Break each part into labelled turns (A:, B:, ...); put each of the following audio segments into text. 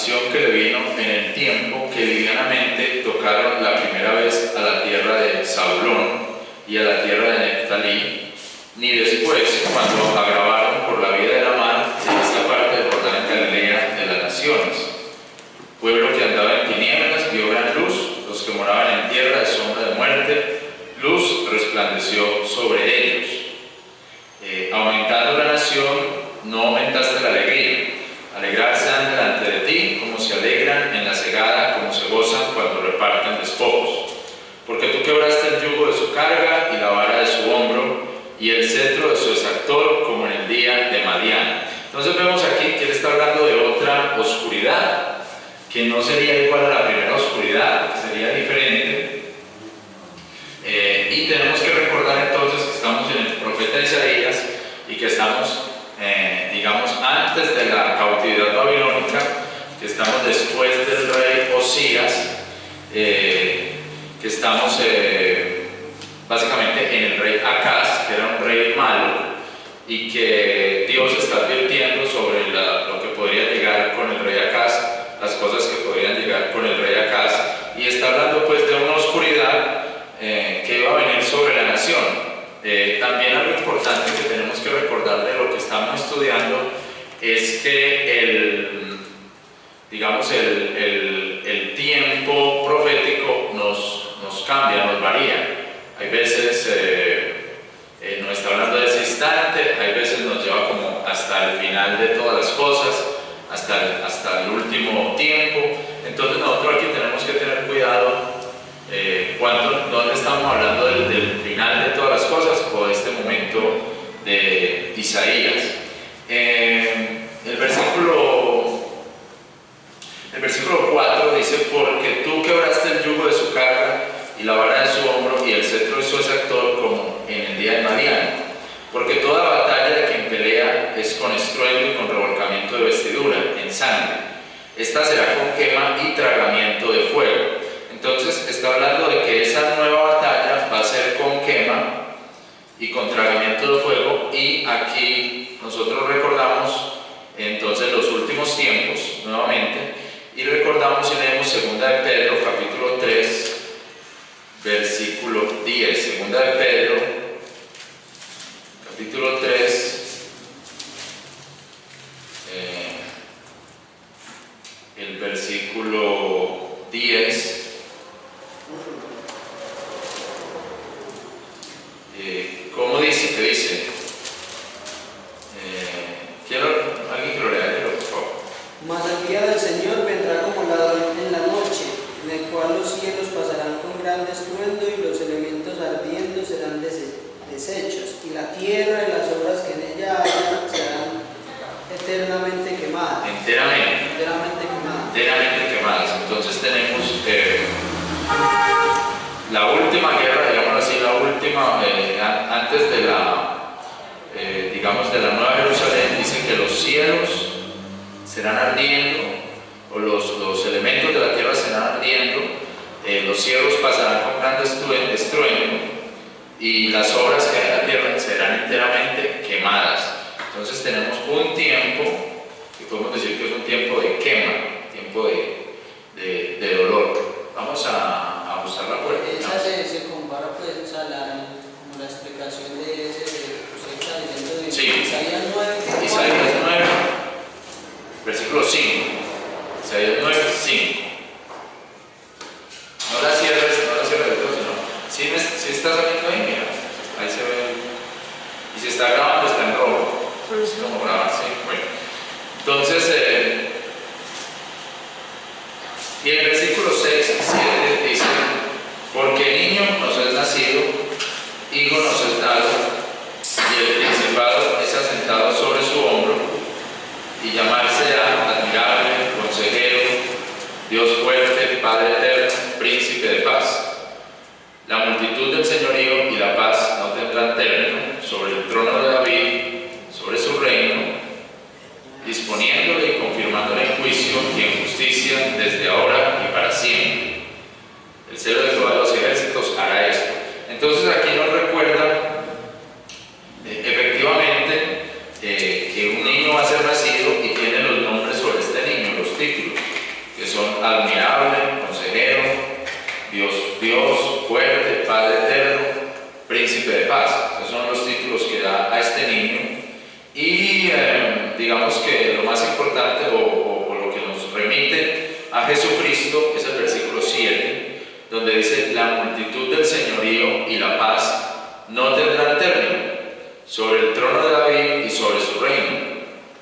A: maldición que le vino en el tiempo que livianamente tocaron la primera vez a la tierra de Zabulón y a la tierra de Neftalí, ni después cuando agravaron por la vía de la mar en esta parte del Jordán en Galilea de las naciones. Pueblo que andaba en tinieblas vio gran luz, los que moraban en tierra de sombra de muerte, luz resplandeció sobre ellos. Aumentando la nación, no aumentaste la alegría. Alegrarse han delante de ti, como se alegran en la segada, como se gozan cuando reparten despojos. Porque tú quebraste el yugo de su carga y la vara de su hombro, y el cetro de su exactor, como en el día de Madián. Entonces vemos aquí que él está hablando de otra oscuridad, que no sería igual a la primera oscuridad, que sería diferente. Y tenemos que recordar entonces que estamos en el profeta Isaías y que estamos, digamos, antes de la cautividad babilónica, que estamos después del rey Osías, que estamos básicamente en el rey Acaz, que era un rey malo, y que Dios está advirtiendo sobre lo que podría llegar con el rey Acaz, las cosas que podrían llegar con el rey Acaz, y está hablando pues de una oscuridad que iba a venir sobre la nación. También algo importante que tenemos que recordar de lo que estamos estudiando es que el tiempo profético nos cambia, nos varía. Hay veces no está hablando de ese instante, hay veces nos lleva como hasta el final de todas las cosas, hasta el último tiempo. Entonces nosotros aquí tenemos que tener cuidado dónde estamos hablando del final de todas las cosas o de este momento de Isaías. El versículo 4 dice: porque tú quebraste el yugo de su carga y la vara de su hombro y el cetro de su exactor, como en el día de Madián. Porque toda batalla de quien pelea es con estruendo y con revolcamiento de vestidura en sangre. Esta será con quema y tragamiento de fuego. Entonces está hablando de que esa nueva batalla va a ser con quema y con tragamiento de fuego, y aquí nosotros recordamos entonces los últimos tiempos nuevamente, y recordamos y leemos 2 de Pedro capítulo 3 versículo 10. 2 de Pedro capítulo 3 el versículo 10. ¿Cómo dice? ¿Qué dice? Alguien que lo lea, por favor.
B: Mas el día del Señor vendrá como ladrón en la noche, en el cual los cielos pasarán con gran estruendo y los elementos ardiendo serán deshechos, y la tierra y las obras que en ella hayan serán eternamente quemadas.
A: Enteramente quemadas. Entonces tenemos la última guerra, digamos así, la última, antes de de la Nueva Jerusalén, dice que los cielos serán ardiendo, o los elementos de la tierra serán ardiendo, los cielos pasarán con gran estruendo, y las obras que hay en la tierra serán enteramente quemadas. Entonces tenemos un tiempo que podemos decir que es un tiempo de quema, tiempo de dolor. Vamos a buscar la puerta.
B: Esa se compara pues a como la explicación de ese que usted está diciendo de Isaías 9.
A: Isaías 9, versículo 5. Isaías 9, 5. No la cierres de todo, sino si está saliendo ahí, mira, ahí se ve. Y si está grabando, está en rojo. Es como grabar, sí. Bueno, entonces digamos que lo más importante o lo que nos remite a Jesucristo es el versículo 7, donde dice: la multitud del señorío y la paz no tendrán término sobre el trono de David y sobre su reino,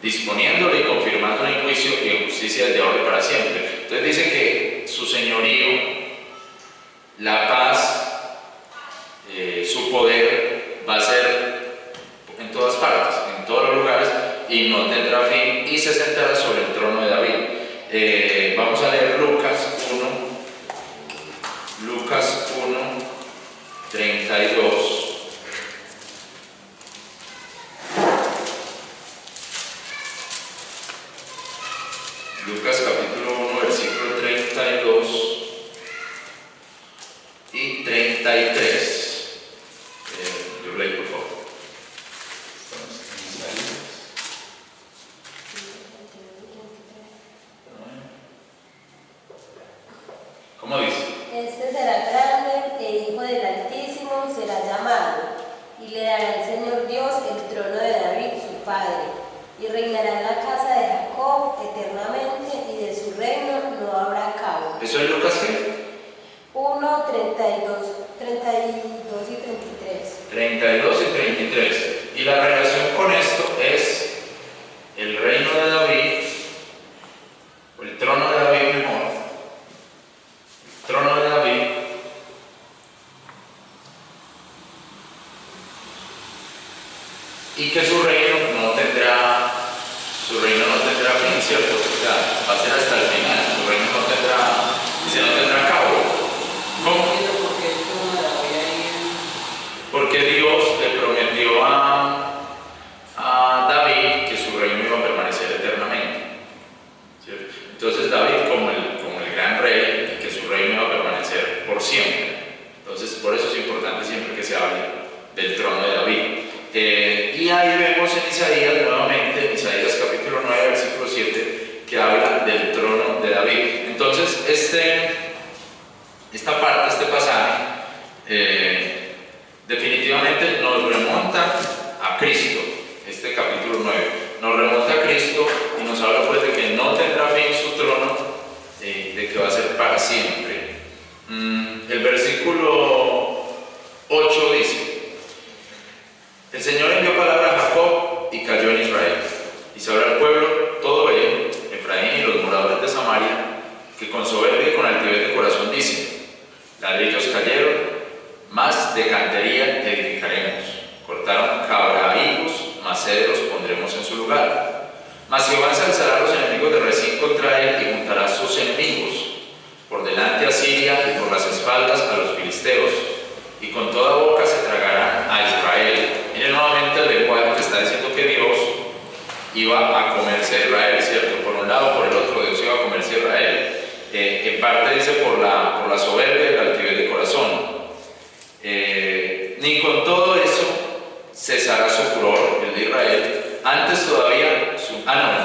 A: disponiéndolo y confirmándolo en juicio y en justicia desde ahora y para siempre. Entonces dice que su señorío, la paz, su poder va a ser en todas partes, en todos los lugares, y no tendrá fin, y se sentará sobre el trono de David. Vamos a leer Lucas 1, 32. Lucas capítulo 1, versículo 32 y 33. Yo leí, por favor. ¿Cómo dice?
C: Este será grande e hijo del Altísimo será llamado, y le dará el Señor Dios el trono de David su padre, y reinará en la casa de Jacob eternamente, y de su reino no habrá cabo.
A: ¿Eso es Lucas qué?
C: 1, 32 y 33.
A: 32 y 33. Y la relación con esto es el reino de David, o el trono de David mejor. El trono de David y que su reino no tendrá fin, ¿cierto? O sea, va a ser hasta el final. Su reino no tendrá cabo. ¿Cómo? Porque Dios le prometió a David que su reino iba a permanecer eternamente, ¿cierto? Entonces David como el gran rey, y que su reino iba a permanecer por siempre. Entonces por eso es importante siempre que se hable del trono de David. Y ahí vemos en Isaías nuevamente, Isaías capítulo 9, versículo 7, que habla del trono de David. Entonces esta parte, este pasaje, definitivamente nos remonta a Cristo. Este capítulo 9 nos remonta a Cristo y nos habla pues de que no tendrá fin su trono, de que va a ser para siempre. El versículo 8 dice: el Señor envió palabra a Jacob y cayó en Israel, y sabrá el pueblo todo ello, Efraín y los moradores de Samaria, que con soberbia y con altivez de corazón dicen: ladrillos cayeron, más de cantería edificaremos. Cortaron cabra a higos, mas cedros pondremos en su lugar. Mas Jehová ensalzará a los enemigos de Rezín contra él, y juntará a sus enemigos por delante a Siria y por las espaldas a los filisteos, y con toda boca se tragarán a Israel. Miren nuevamente el lenguaje que está diciendo que Dios iba a comerse a Israel, ¿cierto? Por un lado, por el otro, Dios iba a comerse a Israel. En parte dice por la soberbia y la altivez de corazón. Ni con todo eso cesará su furor, el de Israel. Antes todavía, el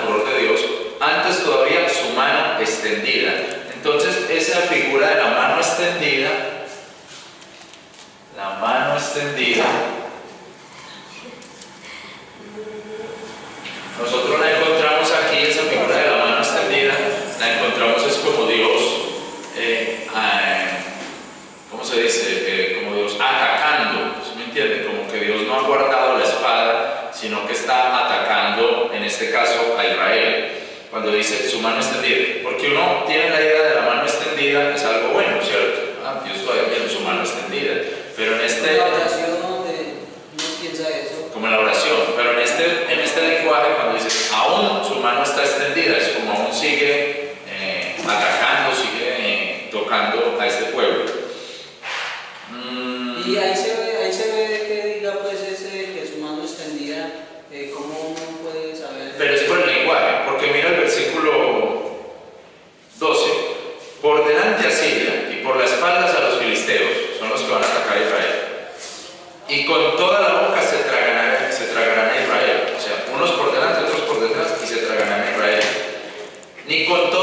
A: furor de Dios, antes todavía su mano extendida. Entonces esa figura de la mano extendida, nosotros la encontramos aquí, esa figura de la mano extendida, la encontramos es como Dios, ¿cómo se dice? Como Dios atacando, ¿sí me entienden? Como que Dios no ha guardado la espada, sino que está atacando, en este caso, a Israel, cuando dice su mano extendida. Porque uno tiene la idea de la mano extendida, es algo bueno, ¿cierto? Dios todavía tiene su mano extendida, pero en
B: la oración donde uno piensa eso.
A: Como en la oración, pero en este lenguaje, cuando dice aún su mano está extendida, es como aún sigue atacando, sigue tocando a este pueblo.
B: Y ahí se ve que diga pues que su mano extendida, ¿cómo uno puede saber?
A: Pero es por el lenguaje, porque mira el versículo 12: por delante a Siria y por las espaldas a los filisteos, son los que van a atacar a Israel, y con toda la boca se tragarán a Israel. O sea, unos por delante, otros por detrás, y se tragarán a Israel. Ni con todo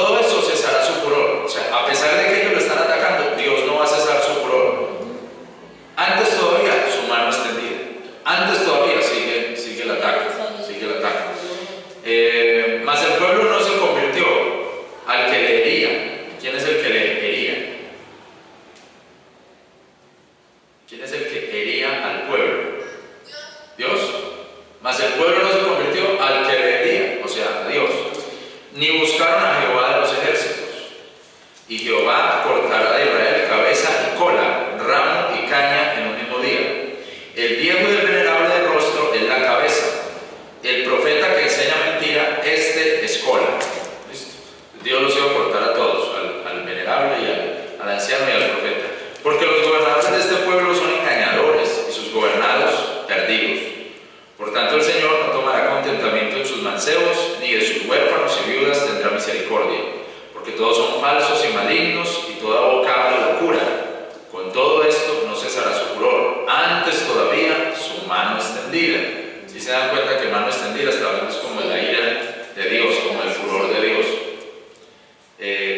A: escola. ¿Listo? Dios los iba a cortar a todos, al venerable y al anciano y al profeta. Porque los gobernadores de este pueblo son engañadores y sus gobernados perdidos. Por tanto, el Señor no tomará contentamiento en sus mancebos, ni de sus huérfanos y viudas tendrá misericordia. Porque todos son falsos y malignos, y toda boca habla locura. Con todo esto no cesará su furor, antes todavía su mano extendida. Si se dan cuenta que mano extendida está hablando es como de la ira de Dios, como el furor de Dios.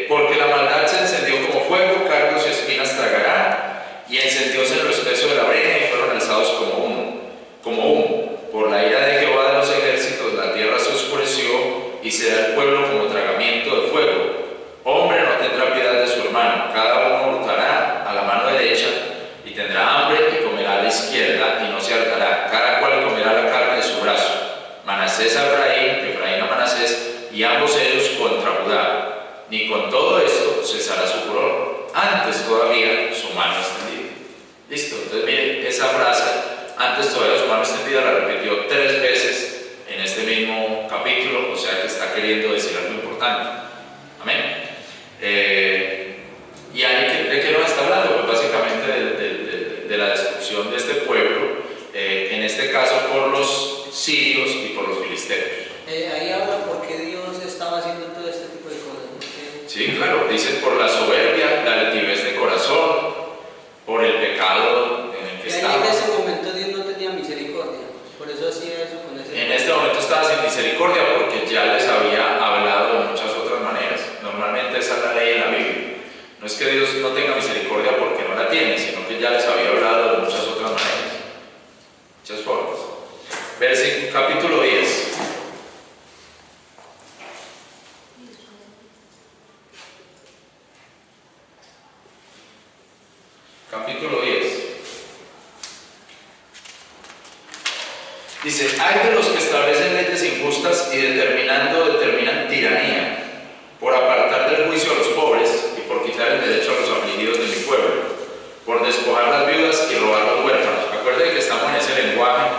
A: Porque la maldad se encendió como fuego, cardos y espinas tragará, y encendióse en lo espeso de la breña y fueron alzados como humo. Por la ira de Jehová de los ejércitos la tierra se oscureció y será el pueblo como tragamiento de fuego. Hombre no tendrá piedad de su hermano, cada uno hurtará a la mano derecha y tendrá hambre y comerá a la izquierda y no se hartará, cada cual comerá la carne de su brazo. Manasés a Efraín, Efraín a Manasés, y ambos ellos contra Judá. Ni con todo esto cesará su furor, antes todavía su mano extendida. Listo, entonces mire, esa frase, antes todavía su mano extendida, la repitió 3 veces en este mismo capítulo, o sea que está queriendo decir algo importante. Amén. ¿Y ahí de qué nos está hablando? Pues básicamente de la destrucción de este pueblo, en este caso por los sirios y por los filisteos.
B: Ahí habla por qué Dios estaba haciendo todo este tipo de cosas.
A: Sí, claro, dice por la soberbia, la altivez de corazón, por el pecado en el que estaba.
B: En ese momento Dios no tenía misericordia, por eso hacía eso con ese.
A: En este momento estaba sin misericordia porque ya les había hablado de muchas otras maneras. Normalmente esa es la ley en la Biblia. No es que Dios no tenga misericordia porque no la tiene, sino que ya les había hablado de muchas otras maneras, muchas formas. Capítulo 10. Capítulo 10. Dice, hay de los que establecen leyes injustas y determinan tiranía, por apartar del juicio a los pobres y por quitar el derecho a los afligidos de mi pueblo, por despojar las viudas y robar los huérfanos. Acuérdense que estamos en ese lenguaje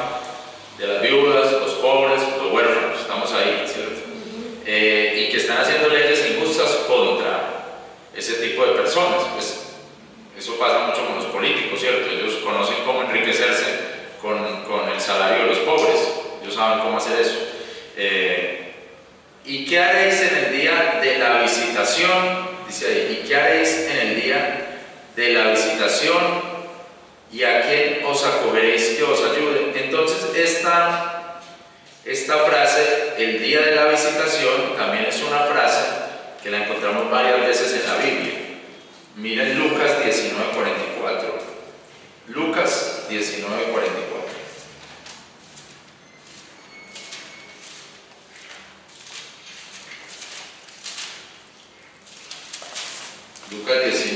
A: de las viudas, los pobres, los huérfanos, estamos ahí, ¿cierto? Y que están haciendo leyes injustas contra ese tipo de personas. Pues eso pasa mucho con los políticos, ¿cierto? Ellos conocen cómo enriquecerse con el salario de los pobres, ellos saben cómo hacer eso. ¿Y qué haréis en el día de la visitación? Dice ahí, ¿y qué haréis en el día de la visitación? ¿Y a quién os acogeréis que os ayude? Entonces esta frase, el día de la visitación, también es una frase que la encontramos varias veces en la Biblia. Miren Lucas 19:44. Lucas 19:44. Lucas 19:44.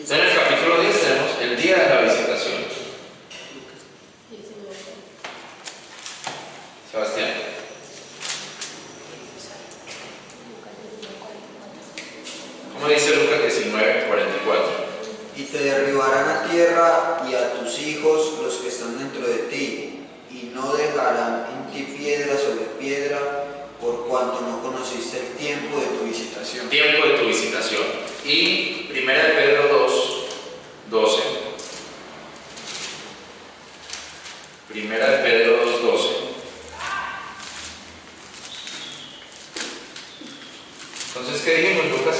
A: En el capítulo 10 tenemos el día de la visitación. Sebastián. ¿Cómo dice Lucas 19:44?
D: Y te derribarán a tierra y a tus hijos los que están dentro de ti, y no dejarán en ti piedra sobre piedra, por cuanto no conociste el tiempo de tu visitación.
A: Tiempo de tu visitación. Y 1 Pedro 2:12. 1 Pedro 2:12. Entonces, ¿qué dijimos, Lucas?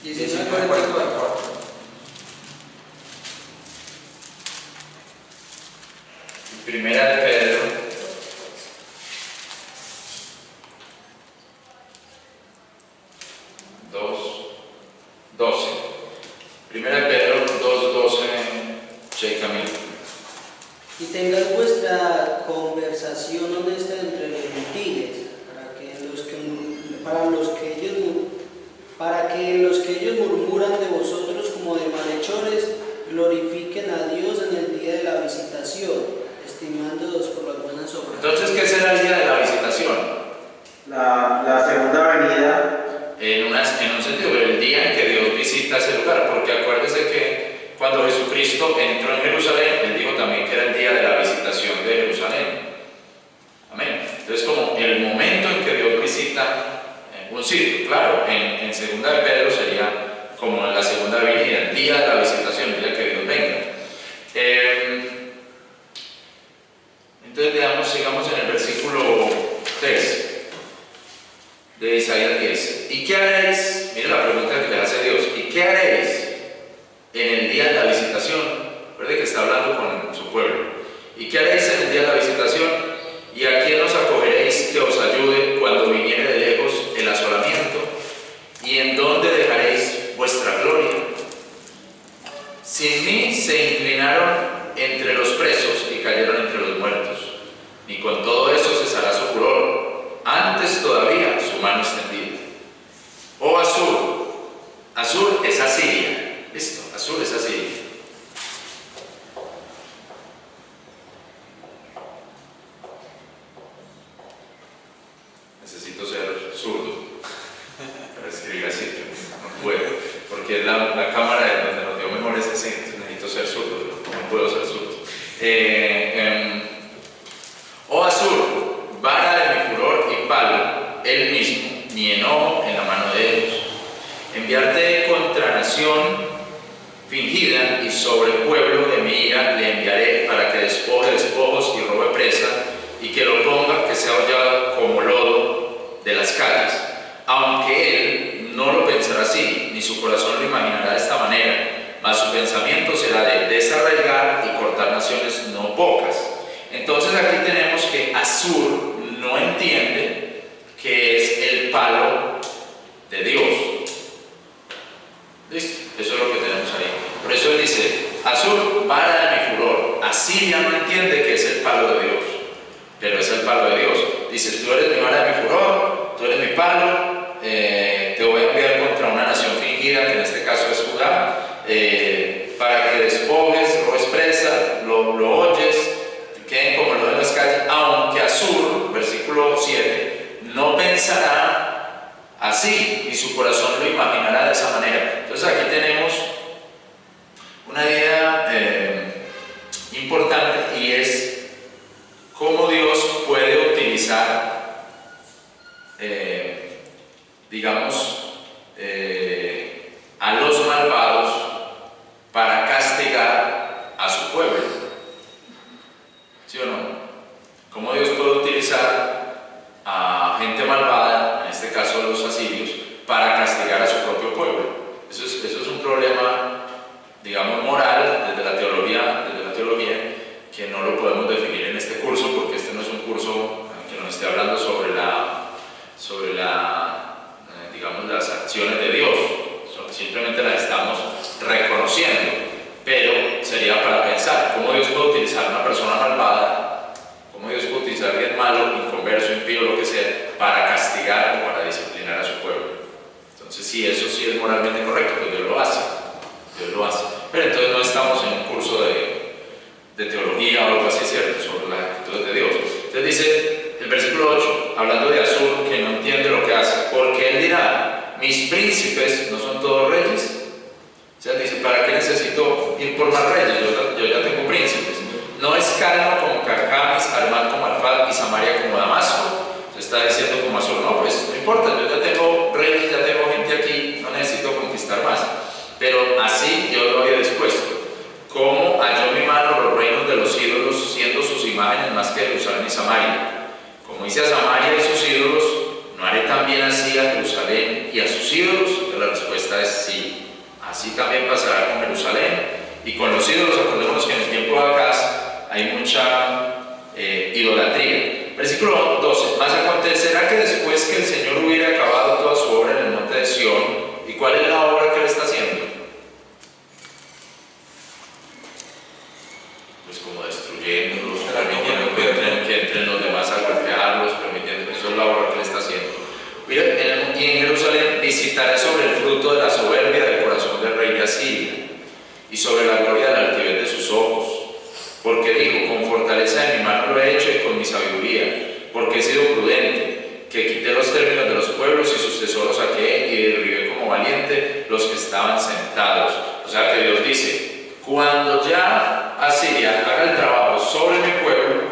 B: 19:44.
A: Primera de Pedro 2:12. Primera de Pedro 2:12. Camilo.
B: Y tengan vuestra conversación honesta entre los gentiles, para que los que ellos murmuran de vosotros como de malhechores, glorifiquen a Dios en el día de la visitación, estimándolos por las buenas obras.
A: Entonces, ¿qué será el día de la visitación?
D: La segunda venida.
A: En un sentido, pero el día en que Dios visita ese lugar, porque acuérdese que cuando Jesucristo entró en Jerusalén, Él dijo también que era el día de la visitación de Jerusalén. claro, en segunda de Pedro sería como en la segunda venida, el día de la visitación, el día que Dios venga. Entonces veamos, sigamos en el versículo 3 de Isaías 10. ¿Y qué haréis? Mire la pregunta que le hace Dios. ¿Y qué haréis en el día de la visitación? Recuerde que está hablando con su pueblo. ¿Y qué haréis en el día de la visitación? ¿Y a quién os acogeréis que os ayude cuando viniere de lejos el asolamiento? ¿Y en dónde dejaréis vuestra gloria? Sin mí se inclinaron entre los presos y cayeron entre los muertos. Ni con todo eso cesará su furor, antes todavía su mano extendida. Oh Asur, Asur es Asiria. Listo, Asur es Asiria. Necesito ser zurdo para escribir así, no puedo, porque es la cámara de donde nos dio mejor ese acento. Necesito ser zurdo, no puedo ser zurdo. Oh Asur, vara de mi furor y palo, él mismo, mi enojo en la mano de ellos. Enviarte contra nación fingida y sobre pueblo de mi ira le enviaré para que despoje despojos y robe presa y que lo ponga, que sea hollado como lodo de las calles. Aunque él no lo pensará así, ni su corazón lo imaginará de esta manera, mas su pensamiento será de desarraigar y cortar naciones no pocas. Entonces aquí tenemos que Asur no entiende que es el palo de Dios. ¿Listo? Eso es lo que tenemos ahí. Por eso él dice, Asur, vara de mi furor. Asiria no entiende que es el palo de Dios, pero es el palo de Dios. Dice, tú eres mi vara de mi furor, tú eres mi palo, te voy a enviar contra una nación fingida, que en este caso es Judá, para que despojes, robes presa, lo oyes, queden como lo de las calles, aunque Asur, versículo 7, no pensará así, ni su corazón lo imaginará de esa manera. Entonces aquí tenemos una idea importante, y es cómo Dios puede utilizar, a los malvados para castigar a su pueblo. ¿Sí o no? Cómo Dios puede utilizar a gente malvada, en este caso a los asirios, para castigar a su propio pueblo. Eso es un problema, digamos, moral desde la teología, que no lo podemos definir en este curso, porque este no es un curso que nos esté hablando sobre digamos, las acciones de Dios. Simplemente las estamos reconociendo, pero sería para pensar cómo Dios puede utilizar a una persona malvada, cómo Dios puede utilizar a alguien malo, inconverso, impío, lo que sea, para castigar o para disciplinar a su pueblo. Entonces, si eso sí es moralmente correcto, pues Dios lo hace. Pero entonces no estamos en un curso de teología o algo así, ¿cierto?, sobre las actitudes de Dios. Entonces dice el versículo 8, hablando de Asur, que no entiende lo que hace, porque él dirá, mis príncipes no son todos reyes. O sea, dice, ¿para qué necesito ir por más reyes? Yo ya tengo príncipes. No es Calno como Carcamis, Armad como Arfad y Samaria como Damasco. Se está diciendo como Asur, no, pues no importa, yo ya tengo reyes, ya tengo gente aquí, no necesito conquistar más. Pero así yo lo había dispuesto. Como halló mi mano los reinos de los ídolos, siendo sus imágenes más que Jerusalén y Samaria. Como hice a Samaria y sus ídolos, ¿no haré también así a Jerusalén y a sus ídolos? Pero la respuesta es sí. Así también pasará con Jerusalén y con los ídolos. Acordémonos que en el tiempo de Acaz hay mucha idolatría. Versículo 12. Mas acontecerá que después que el Señor hubiera acabado toda su obra en el monte de Sión, ¿y cuál es la obra que él está haciendo? Pues como destruyéndolos, permitiendo que entren los demás a golpearlos, permitiendo, eso es la obra que él está haciendo. Mira, y en Jerusalén visitaré sobre el fruto de la soberbia del corazón del rey de Asiria y sobre la gloria de la altivez de sus ojos. Porque dijo, con fortaleza de mi mano lo he hecho y con mi sabiduría, porque he sido prudente, que quité los términos de los pueblos y sus tesoros saqué y derribé como valiente los que estaban sentados. O sea que Dios dice, cuando ya Asiria haga el trabajo sobre mi pueblo,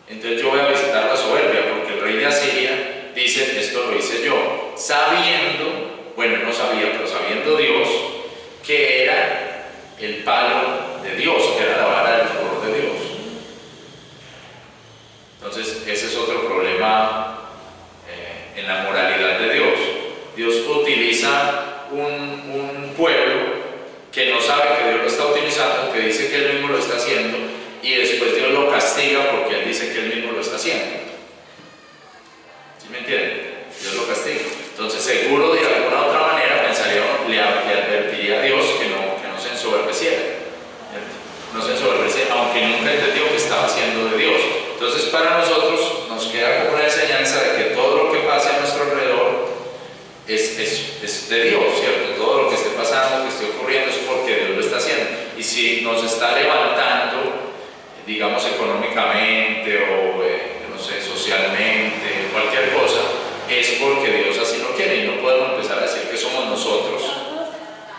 A: entonces yo voy a visitar la soberbia, porque el rey de Asiria dice, esto lo hice yo, sabiendo Entonces ese es otro problema en la moralidad de Dios. Dios utiliza un pueblo que no sabe que Dios lo está utilizando, que dice que Él mismo lo está haciendo, y después Dios lo castiga porque Él dice que Él mismo lo está haciendo. ¿Sí me entienden? Dios lo castiga. Entonces seguro de alguna otra manera le advertiría a Dios que no se ensoberbeciera. ¿Cierto? No se ensoberbeciera, aunque nunca entendió que estaba haciendo de Dios. Entonces para nosotros nos queda como una enseñanza de que todo lo que pasa a nuestro alrededor es de Dios, ¿cierto? Todo lo que esté pasando, que esté ocurriendo es porque Dios lo está haciendo. Y si nos está levantando, digamos económicamente o no sé, socialmente, cualquier cosa, es porque Dios así lo quiere, y no podemos empezar a decir que somos nosotros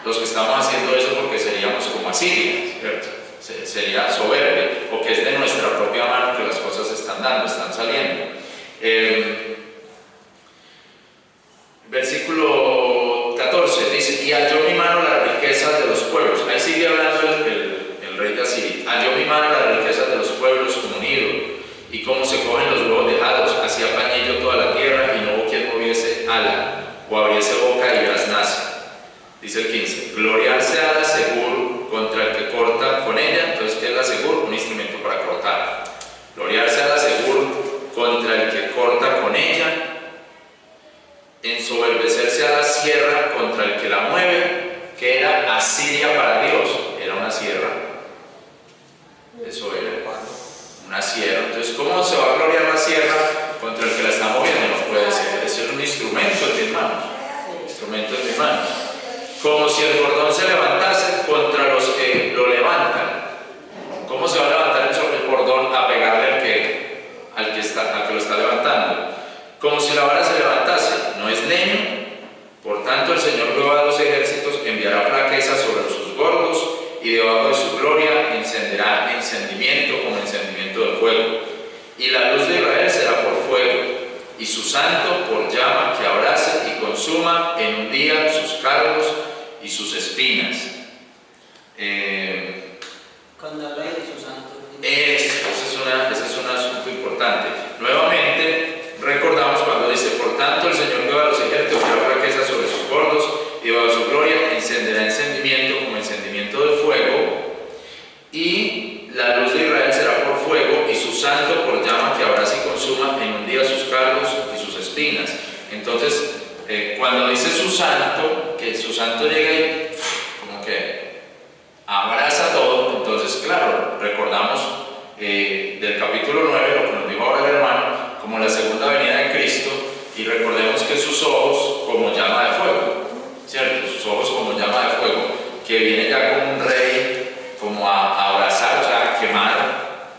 A: los que estamos haciendo eso porque seríamos como Asiria, ¿cierto? Sería soberbia, o que es de nuestra propia mano que las cosas están dando, están saliendo. Versículo 14 dice: y halló mi mano las riquezas de los pueblos. Ahí sigue hablando el rey de Asiria. Halló mi mano las riquezas de los pueblos como nido, y como se cogen los huevos dejados, hacía pañillo toda la tierra, y no hubo quien moviese ala, o abriese boca y graznase. Dice el 15: gloriarse a la Segur contra el que corta con ella. Entonces, ¿qué es la Segur? Un instrumento para cortar. Gloriarse a la Segur contra el que corta con ella. Ensoberbecerse a la sierra contra el que la mueve, que era Asiria para Dios. Era una sierra. Eso era una sierra. Entonces, ¿cómo se va a gloriar la sierra contra el que la está moviendo? No puede ser. Es un instrumento en mis manos. Instrumento en mis manos. Como si el cordón se levantase contra los que lo levantan. ¿Cómo se va a levantar el cordón a pegarle al que lo está levantando? Como si la vara se levantase, no es leño. Por tanto, el Señor Jehová de los ejércitos enviará flaqueza sobre sus gordos, y debajo de su gloria encenderá encendimiento como encendimiento de fuego. Y la luz de Israel será por fuego, y su santo por llama que abrace y consuma en un día sus cargos y sus espinas.
B: Cuando habla de su santo.
A: Ese es un asunto importante. Nuevamente, recordamos cuando dice: por tanto, el Señor Jehová de los ejércitos enviará flaqueza sobre sus gordos, y debajo de su gloria encenderá encendimiento como encendimiento de fuego, y la luz de Israel será por fuego, y su santo por llama que abrace y consuma en un día sus cargos y sus espinas. Entonces, cuando dice su santo, que su santo llega y como que abraza todo, entonces claro, recordamos del capítulo 9 lo que nos dijo ahora el hermano, como la segunda venida de Cristo, y recordemos que sus ojos como llama de fuego, ¿cierto? Sus ojos como llama de fuego, que viene ya como un rey, como a abrazar, o sea, a quemar,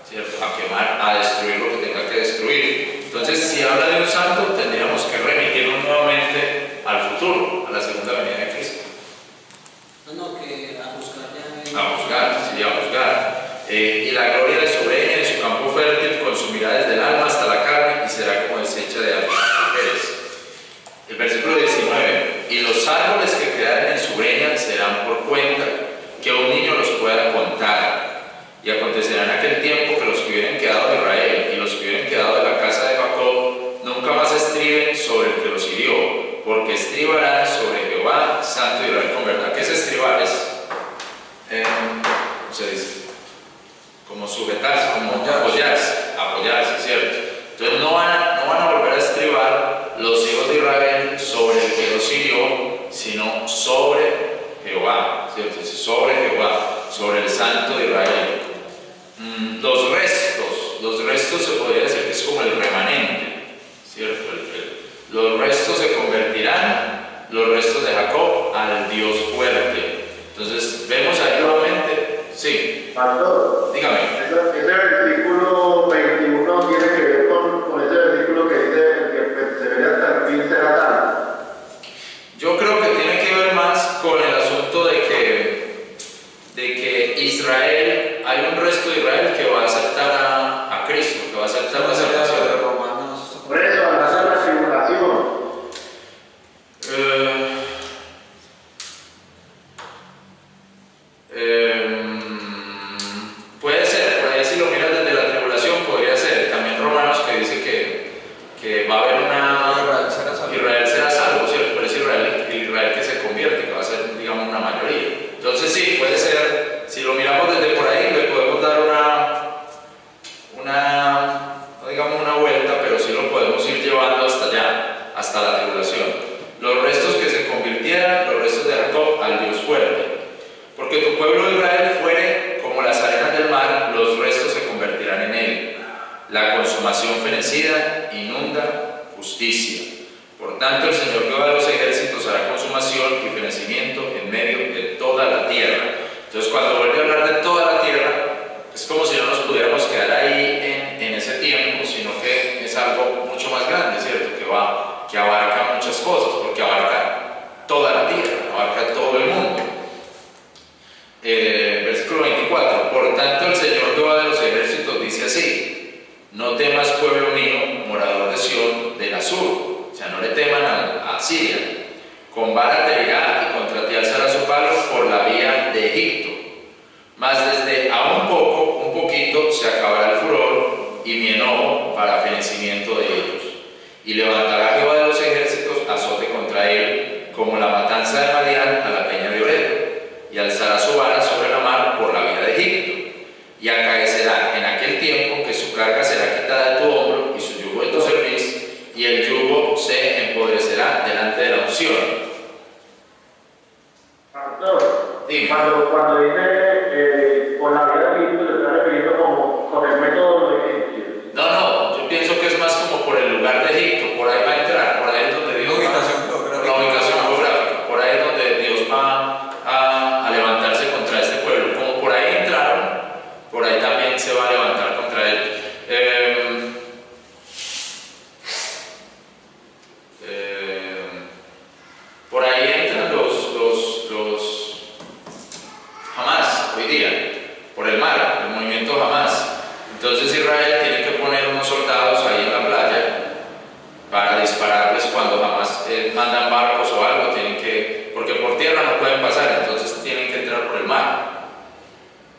A: ¿cierto? A quemar, a destruir lo que tenga que destruir. Entonces, si habla de un santo, tendríamos que remitirnos nuevamente al futuro, a la segunda venida de Cristo.
B: No, que a buscar ya.
A: A juzgar, sí, a juzgar. Y la gloria de sobre ella, en su campo fértil, consumirá desde el alma hasta la carne, y será como deshecha de mujeres. El versículo 19: y los árboles que quedaren en su breña serán por cuenta, que un niño los pueda contar. Y acontecerá en aquel tiempo que los que hubieran quedado de Israel y los que hubieran quedado de la casa de Jacob nunca más estriben sobre el que los hirió, porque estribarán sobre Jehová, santo de Israel, con verdad. ¿Qué es estribar? ¿Cómo se dice? Como sujetarse, como apoyarse, ¿cierto? Entonces no van a volver a estribar los hijos de Israel sobre el que los hirió, sino sobre Jehová, ¿cierto? Sobre Jehová, sobre el santo de Israel. Los restos se podría decir que es como el remanente, ¿cierto? Los restos se convertirán, los restos de Jacob, al Dios fuerte. Entonces vemos ahí nuevamente, sí.
E: Pastor,
A: Dígame.
E: ese versículo 21 tiene que ver con ese versículo que dice: el que persevere hasta el fin será salvo.
A: Yo creo que tiene que ver más con el asunto de que Israel, hay un resto de Israel que va a aceptar a Cristo, que va a aceptar la salvación.
E: Por eso, al hacer la tribulación.
A: Puede ser, por ahí si lo miras desde la tribulación podría ser. También Romanos, que no digamos una vuelta, pero sí lo podemos ir llevando hasta allá, hasta la tribulación. Los restos que se convirtieran, los restos de Jacob, al Dios fuerte. Porque tu pueblo de Israel fuere como las arenas del mar, los restos se convertirán en él. La consumación fenecida inunda justicia. Por tanto, el Señor Jehová de los ejércitos hará consumación y fenecimiento en medio de toda la tierra. Entonces, cuando vuelve a hablar de toda la tierra, es como si no nos pudiéramos quedar ahí en ese tiempo, sino que es algo mucho más grande, ¿cierto? Que abarca muchas cosas, porque abarca toda la tierra, abarca todo el mundo. Versículo 24. Por tanto, el Señor Jehová de los ejércitos dice así: no temas, pueblo mío, morador de Sión, del Asur. O sea, no le teman a Siria. Con vara te irá y contra ti alzará su palo por la vía de Egipto. Mas desde a un poquito se acabará el furor y mi enojo para fenecimiento de ellos. Y levantará Jehová de los ejércitos azote contra él, como la matanza de Madián a la peña de Oreb, y alzará su vara sobre la mar por la vía de Egipto. Y acaecerá en aquel tiempo que su carga será quitada de tu hombro y su yugo de tu cerviz, y el yugo se empobrecerá delante de la unción.
E: Pastor,
A: Dime.
E: cuando dice con la vida de Egipto, se está refiriendo como con el método de egipcio.
A: No, yo pienso que es más como por el lugar de Egipto, por ahí va a entrar, por ahí es donde Dios va, la ubicación geográfica, por ahí es donde Dios va a levantarse contra este pueblo. Como por ahí entraron, por ahí también se va a levantar contra ellos. Por ahí entran los Hamás hoy día, por el mar, el movimiento Hamás. Entonces Israel tiene que poner unos soldados ahí en la playa para dispararles cuando Hamás mandan barcos o algo, porque por tierra no pueden pasar, entonces tienen que entrar por el mar.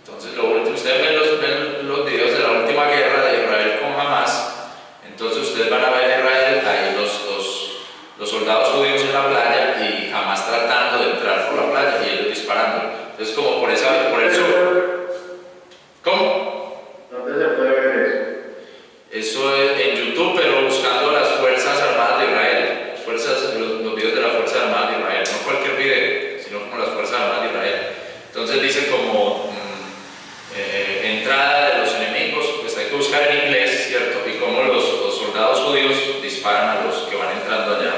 A: Entonces ustedes ven los videos de la última guerra de Israel con Hamás, entonces ustedes van a ver a Israel ahí los soldados judíos en la playa y Hamás tratando de entrar por la playa y ellos disparando. Entonces como por el sur. ¿Cómo?
E: ¿Dónde se puede ver eso?
A: Eso es en YouTube, pero buscando las Fuerzas Armadas de Israel, los videos de las Fuerzas Armadas de Israel, no cualquier video, sino como las Fuerzas Armadas de Israel. Entonces dice como entrada de los enemigos, pues hay que buscar en inglés, ¿cierto? Y como los soldados judíos disparan a los que van entrando allá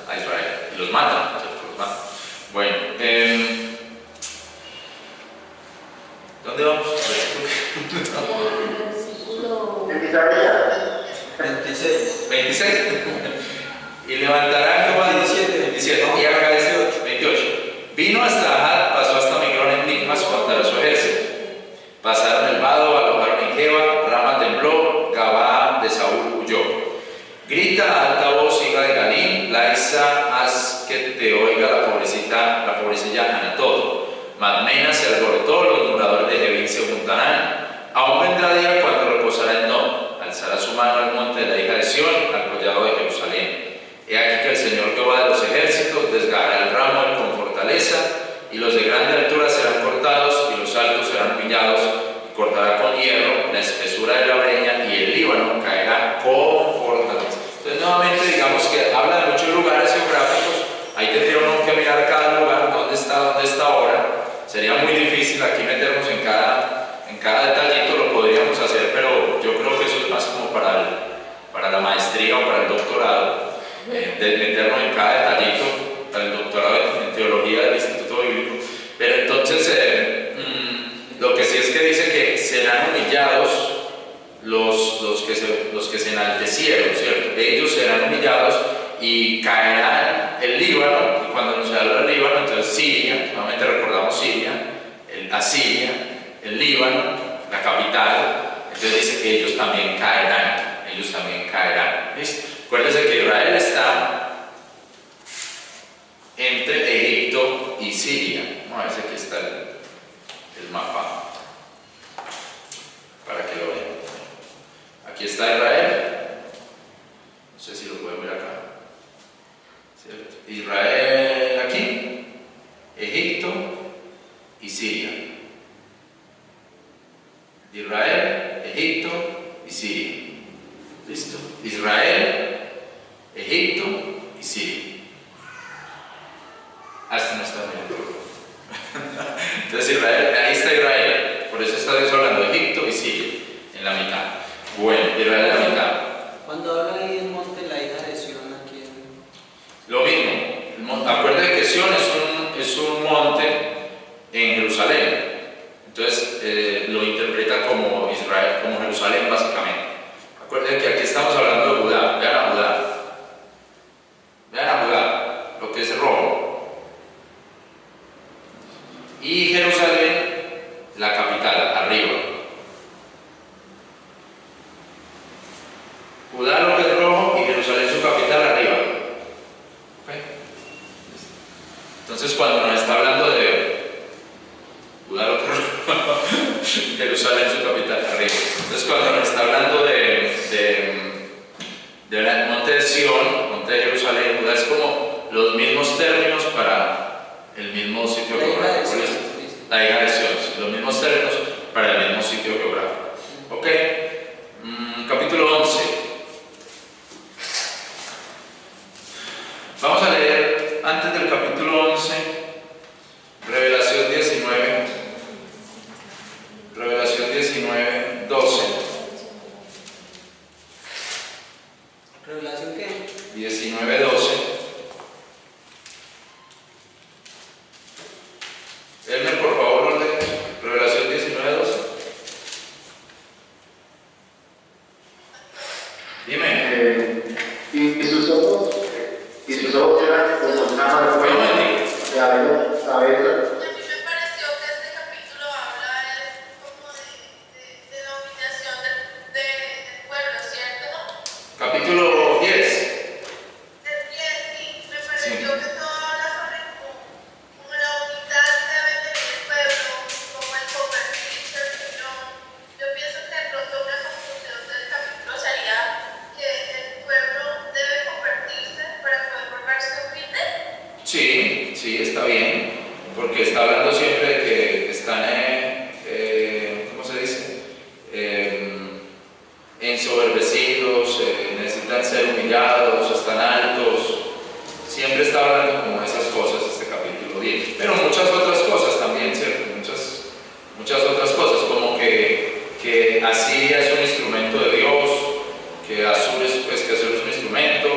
A: a Israel y los matan, ¿cierto? Los matan. Bueno, ¿dónde vamos?
E: En Isaías
D: 26.
A: Y levantará Jehová 27 y acá dice 28. Vino hasta Ahad, pasó hasta Migrón en Tigmas contra su ejército. Pasaron el vado, alojaron en Jeba, Rama tembló, Gabaa de Saúl huyó. Grita a alta voz, hija de Galim, Laisa, haz que te oiga la pobrecilla Anatot. Madmena se alborotó, los moradores de Jebín se juntarán. Aún vendrá día cuando reposará en No, alzará su mano al monte de la hija de Sión, al collado de Jerusalén. He aquí que el Señor Jehová de los ejércitos desgarrará el ramo con fortaleza, y los de grande altura serán cortados, y los altos serán pillados, y cortará con hierro la espesura de la breña, y el Líbano caerá con fortaleza. Entonces nuevamente digamos que habla de muchos lugares geográficos, ahí tendría uno que mirar cada lugar, dónde está ahora. Sería muy difícil aquí meternos en cada detallito, lo podríamos hacer, pero yo creo que eso es más como para la maestría o para el doctorado, de meternos en cada detallito, para el doctorado en teología del Instituto Bíblico. Pero entonces, lo que sí es que dice que serán humillados los que se enaltecieron, ¿cierto? Ellos serán humillados y caerán el Líbano. Y cuando se habla del Líbano, entonces Siria, nuevamente recordamos Siria, Asiria, el Líbano, la capital. Entonces dice que ellos también caerán, ¿listo? Acuérdense que Israel está entre Egipto y Siria. Vamos a ver si aquí está el mapa para que lo vean. Aquí está Israel, no sé si lo pueden ver acá, ¿cierto? Israel aquí, Egipto y Siria. Israel, Egipto y Siria. ¿Listo? Israel, Egipto y Siria. Hasta no está bien. Entonces Israel, ahí está Israel. Por eso está Dios hablando de Egipto y Siria, en la mitad. Bueno, Israel en la mitad.
B: Cuando habla ahí del monte la hija de Sión, aquí
A: Lo mismo. Acuérdense que Sión es un monte en Jerusalén. Entonces lo interpreta como Israel, como Jerusalén básicamente. Acuérdense que aquí estamos hablando de Judá. Vean a Judá. Vean a Judá, lo que es rojo. Y Jerusalén, la capital, arriba. Judá lo que es rojo y Jerusalén su capital arriba. ¿Okay? Entonces cuando nos está hablando de Judá lo que es rojo, Jerusalén su capital arriba. Entonces cuando nos está hablando del monte de Sión, monte de Jerusalén, Judá, es como los mismos términos para el mismo sitio geográfico. La hija de Sión, los mismos términos para el mismo sitio geográfico. Ok, capítulo 11. Vamos a leer antes del capítulo 11, Revelación 19, Revelación 19, 12.
B: ¿Revelación qué?
A: 19, 12. Elmer, por favor, lo lee. Revelación 19, 12. Dime.
E: Y sus ojos eran como llama de fuego, y había cabeza.
F: A mí me pareció que este capítulo habla como de la humillación del pueblo, ¿cierto?
A: Capítulo 10.
F: Del 10, sí, me pareció que todo habla sobre como la humildad que debe tener el pueblo, como el convertirse al Señor. Yo pienso que de pronto una conclusión del capítulo sería que el pueblo debe convertirse para poder volverse humilde.
A: Sí, sí, está bien, porque está hablando siempre de que están, ¿cómo se dice? Ensoberbecidos, necesitan ser humillados, están altos. Siempre está hablando como de esas cosas este capítulo 10, pero muchas otras cosas también, ¿cierto? Muchas otras cosas, como que Asiria es un instrumento de Dios, que Azur es, pues, que Azur es un instrumento.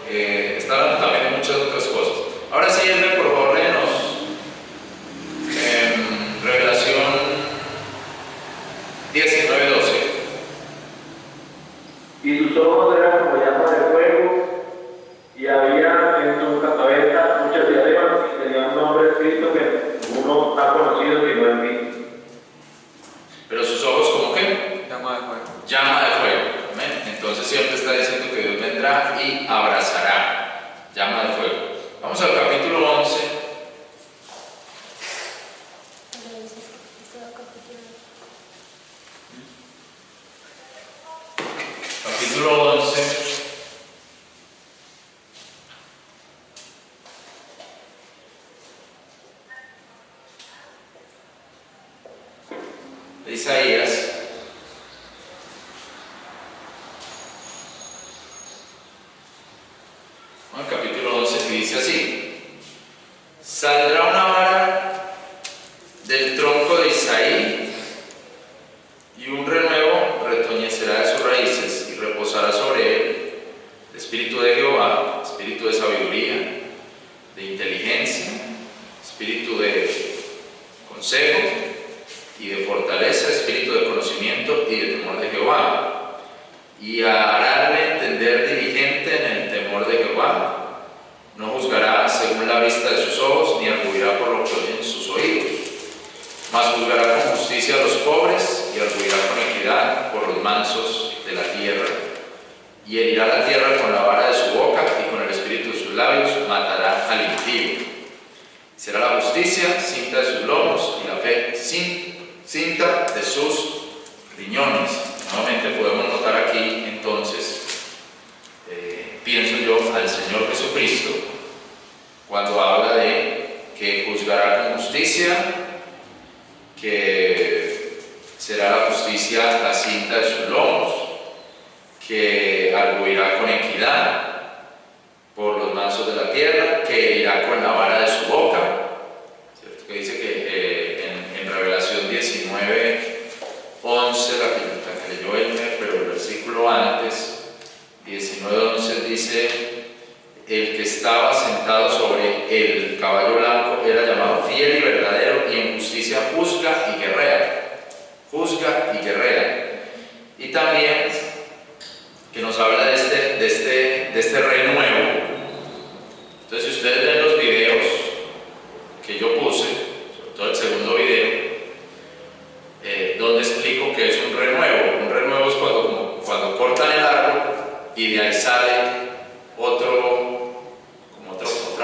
A: Está hablando también de muchas otras cosas. Ahora sí, Elmer, por favor, léenos Revelación 19, 12.
E: Y sus ojos eran como llama de fuego, y había en su cabeza muchas diademas, y tenía un nombre escrito que ninguno ha conocido sino en mí.
A: Pero sus ojos, ¿cómo qué?
D: Llama de fuego.
A: Llama de fuego. Amén. Entonces siempre está diciendo que Dios vendrá y abrazará. Llama de fuego. Vamos al capítulo 11. Capítulo 11. De Isaías. El capítulo 11 que dice así: saldrá una vara del tronco de Isaí, y un renuevo retoñecerá de sus raíces, y reposará sobre él el espíritu de Jehová, espíritu de sabiduría, de inteligencia, espíritu de consejo y de fortaleza, espíritu de conocimiento y de temor de Jehová. Y harále entender diligente en el temor de Jehová. No juzgará según la vista de sus ojos, ni arguirá por lo que oyen sus oídos. Mas juzgará con justicia a los pobres, y arguirá con equidad por los mansos de la tierra. Y herirá la tierra con la vara de su boca, y con el espíritu de sus labios matará al impío. Será la justicia cinta de sus lomos, y la fe cinta de sus riñones. Nuevamente podemos notar aquí entonces, pienso yo, al Señor Jesucristo cuando habla de que juzgará con justicia, que será la justicia la cinta de sus lomos. que arguirá con equidad por los mansos de la tierra, que irá con la vara de su boca, ¿cierto? Que dice que en Revelación 19, 11, la que leyó Elmer, pero el versículo antes, 19, 11, dice: el que estaba sentado sobre el caballo blanco era llamado fiel y verdadero, y en justicia juzga y guerrea. Juzga y guerrea. Y también que nos habla de este renuevo. Entonces, si ustedes ven los videos que yo puse, sobre todo el segundo video, donde explico que es un renuevo. Un renuevo es cuando cortan el árbol y de ahí sale otra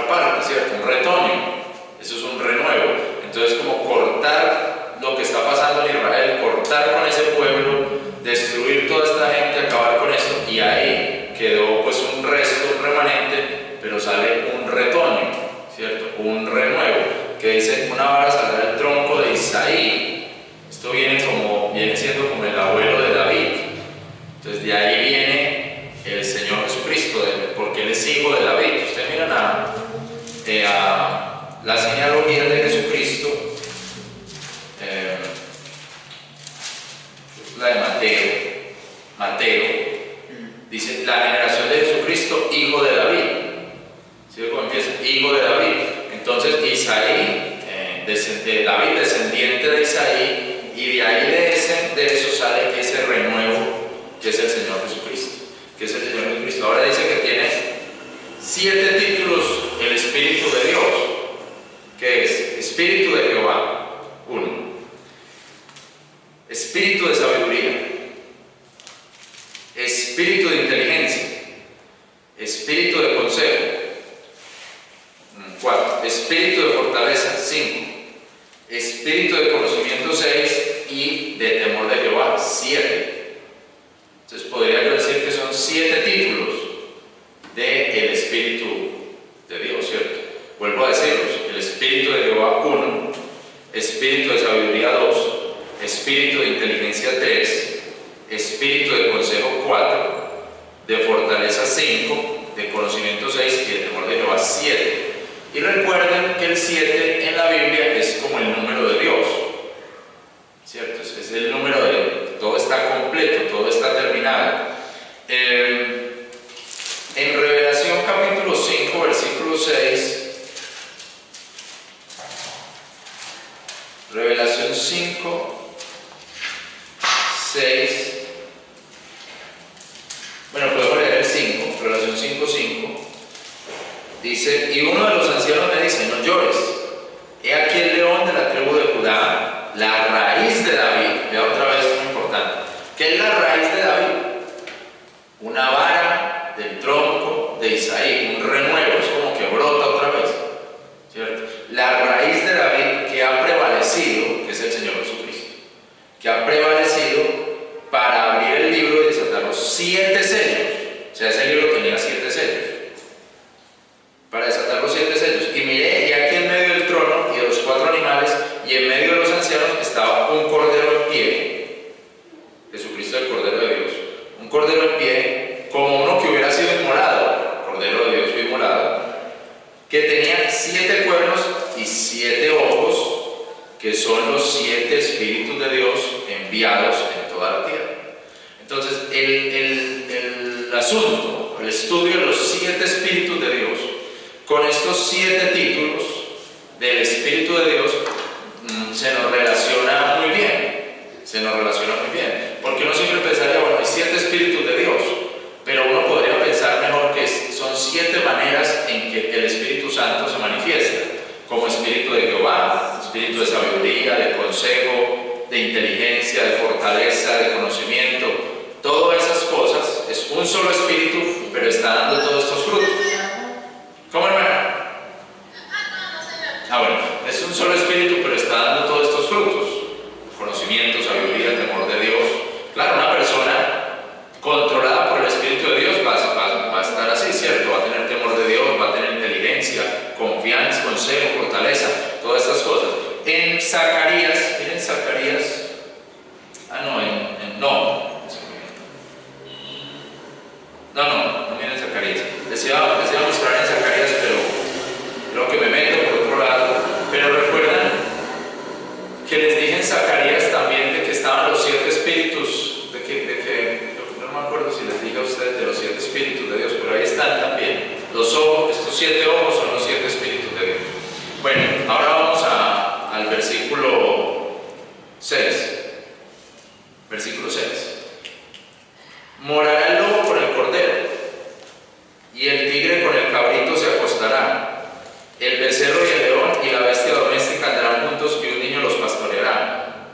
A: parte, ¿cierto? Un retoño. Eso es un renuevo. Entonces, como cortar lo que está pasando en Israel, cortar con ese pueblo, destruir toda esta gente, acabar con esto, y ahí quedó pues un resto, un remanente, pero sale un retoño, ¿cierto? Un renuevo, que dice: una vara saldrá del tronco de Isaí. Esto viene siendo como el abuelo de David. Entonces de ahí viene el Señor Jesucristo, porque Él es hijo de David. Ustedes miran a la genealogía de Jesucristo, la de Mateo dice: la generación de Jesucristo, hijo de David. ¿Sí? Cómo empieza? Hijo de David. Entonces Isaí, David, descendiente de Isaí, y de ahí de eso sale ese renuevo que es el Señor Jesucristo, Ahora dice que tiene 7 títulos el Espíritu de Dios, que es Espíritu de Jehová, 1, Espíritu de sabiduría, Espíritu de inteligencia, Espíritu de consejo, 4, Espíritu de fortaleza, 5, Espíritu de conocimiento, 6, y de temor de Jehová, 7. Entonces podría yo decir que son 7 títulos del Espíritu de Dios, ¿cierto? Vuelvo a decirlos: el Espíritu de Jehová, 1, Espíritu de sabiduría, 2, Espíritu de inteligencia, 3, Espíritu de consejo, 4, de fortaleza, 5, de conocimiento, 6, y de temor de Jehová, 7. Y recuerden que el 7 en la Biblia es como el número de Dios, ¿cierto? Es el número de... todo está completo, todo está terminado. En Revelación capítulo 5, versículo 6, Revelación 5, 6, bueno, podemos leer el 5, Revelación 5, 5, dice: y uno de los ancianos me dice: no llores, he aquí el león de la tribu de Judá, la raíz de David. Vea otra vez, muy importante, ¿qué es la raíz de David? Una vara del tronco de Isaí, un renuevo, es como que brota otra vez, ¿cierto? La raíz de David, que ha prevalecido, que es el Señor Jesucristo, que ha prevalecido para abrir el libro y desatar los 7 sellos. O sea, ese libro tenía 7 sellos, para desatar los 7 sellos. Y miré, y aquí en medio del trono y de los 4 animales, y en medio de los ancianos, estaba un cordero en pie. Jesucristo, el Cordero de Dios. Un cordero en pie, como uno que hubiera sido inmolado. Cordero de Dios fue inmolado. Que tenía 7 cuernos y 7 ojos, que son los 7 espíritus de Dios enviados en toda la tierra. Entonces, el asunto, el estudio de los 7 espíritus de Dios, con estos 7 títulos del Espíritu de Dios, se nos relaciona muy bien. Porque uno siempre pensaría: bueno, hay 7 espíritus de Dios, pero uno podría pensar mejor que son 7 maneras en que el Espíritu Santo se manifiesta, como Espíritu de Jehová, Espíritu de sabiduría, de consejo, de inteligencia, de fortaleza, de conocimiento. Todas esas cosas es un solo Espíritu, pero está dando todos estos frutos. ¿Cómo, hermana? Bueno, es un solo Espíritu, pero está dando todos estos frutos: conocimiento, sabiduría, temor de Dios. Claro, una persona controlada por el Espíritu de Dios va a estar así, ¿cierto? Va a tener temor de Dios, va a tener inteligencia, confianza, consejo, fortaleza, todas estas cosas. En Zacarías, miren Zacarías, No miren Zacarías. Les iba a mostrar en Zacarías, pero creo que me meto por otro lado. Pero recuerdan que les dije en Zacarías también de que estaban los 7 espíritus, de que no me acuerdo si les dije a ustedes de los 7 espíritus de Dios, pero ahí están también. Los ojos, estos 7 ojos son los 7 espíritus de Dios. Bueno, ahora vamos al versículo 6. Versículo 6. Morará el lobo con el cordero, y el tigre con el cabrito se acostarán. El becerro y el león y la bestia doméstica andarán juntos, y un niño los pastoreará.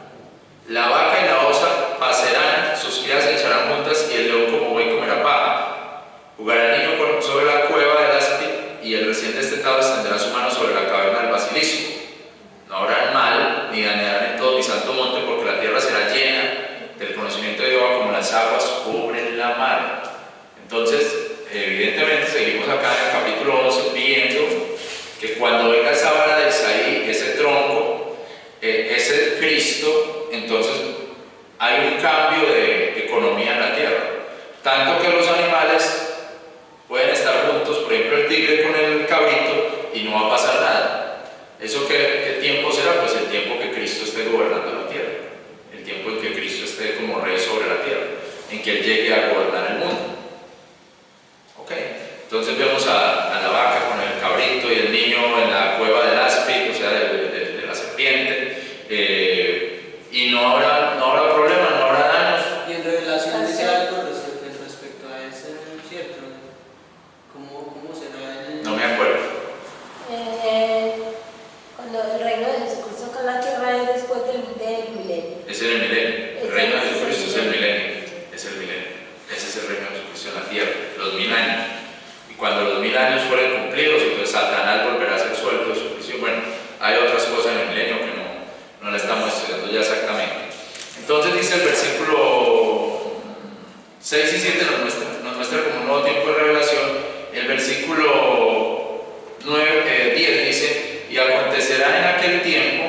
A: La vaca y la osa pasarán, sus crías se echarán juntas, y el león como buey comerá paja. Jugará el niño sobre la cueva del áspid, y el recién destetado extenderá su mano sobre la caverna del basilisco. No habrán mal, ni dañarán en todo mi santo monte, porque la tierra será llena del conocimiento de Jehová como las aguas cubren la mar. Entonces, evidentemente seguimos acá en el capítulo 11 viendo que cuando venga esa vara de Isaí, ese tronco, ese Cristo, entonces hay un cambio de economía en la tierra. Tanto que los animales pueden estar juntos, por ejemplo el tigre con el cabrito, y no va a pasar nada. ¿Eso qué tiempo será? Pues el tiempo que Cristo esté gobernando la tierra. El tiempo en que Cristo esté como rey sobre la tierra, en que Él llegue a gobernar el mundo. ¿Ok? Entonces vemos a la vaca con el cabrito y el niño en la cueva del áspid, o sea, de la serpiente, y no habrá problema, no habrá daños.
B: Y en Revelación dice algo respecto a ese, ¿cierto? ¿Cómo será en el...
A: No me acuerdo.
C: Cuando el reino de Jesucristo acá en la tierra es después del milenio.
A: Es en el milenio. El reino de Jesucristo es el milenio. Es el milenio. Ese es el reino de Jesucristo en la tierra, los 1000 años. Y cuando los 1000 años fueren cumplidos, entonces Satanás volverá a ser suelto de su prisión. Bueno, hay otras cosas en el milenio que no la estamos estudiando ya exactamente. Entonces dice el versículo 6 y 7 nos muestra como un nuevo tiempo de revelación. El versículo 10 dice: y acontecerá en aquel tiempo.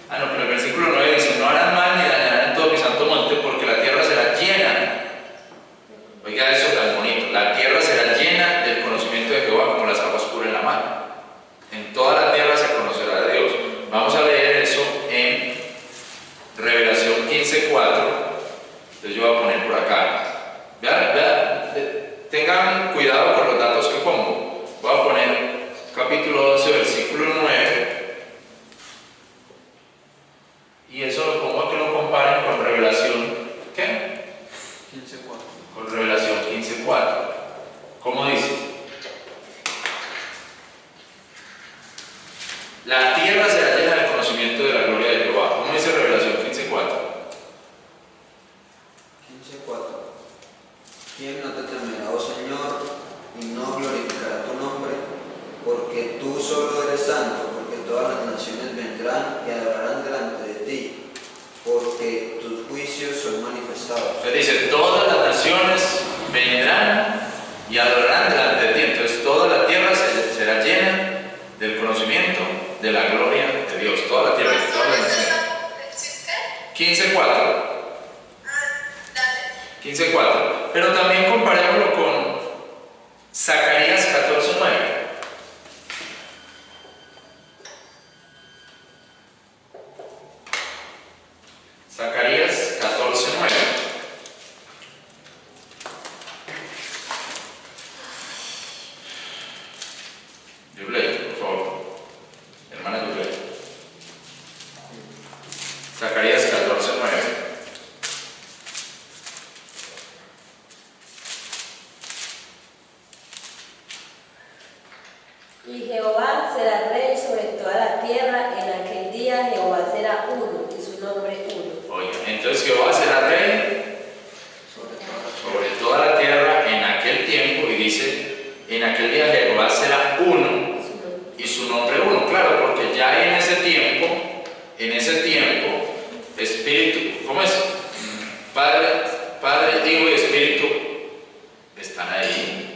A: Pero el versículo 9 dice: no harán mal ni dañarán en todo mi santo monte, porque la tierra será llena. Oiga eso tan bonito. La tierra será llena del conocimiento de Jehová como las aguas cubren la mar. En toda la tierra se conocerá de Dios. Vamos a leer eso en Revelación 15:4. Entonces yo voy a poner por acá. Vean, tengan cuidado con los datos que pongo. Voy a poner capítulo 11, versículo 9. Y eso lo pongo a que lo comparen con Revelación, ¿qué?
B: 15:4.
A: Con Revelación 15:4. ¿Cómo dice? La tierra será llena del conocimiento de la gloria de Jehová. ¿Cómo dice Revelación 15:4?
D: 15:4. ¿Quién no te temerá, oh Señor, y no glorificará tu nombre? Porque tú solo eres santo, porque todas las naciones vendrán y adorarán delante de ti, porque tus juicios son manifestados.
A: Entonces dice: todas las naciones vendrán y adorarán delante de ti. Entonces toda la tierra será llena del conocimiento de la gloria de Dios. Toda la tierra, todas las naciones. 15:4. 15:4. Pero también comparémoslo con Zacarías 14:9. Zacarías 14:9. Yubley, por favor. Hermana Yubley. Zacarías 14:9.
C: Y Jehová será rey sobre toda la tierra, en aquel día Jehová será uno, y su nombre uno.
A: Oiga, entonces Jehová será rey sobre toda la tierra en aquel tiempo, y dice: en aquel día Jehová será uno y su nombre uno. Claro, porque ya en ese tiempo, Espíritu, ¿cómo es? Padre, Hijo y Espíritu están ahí.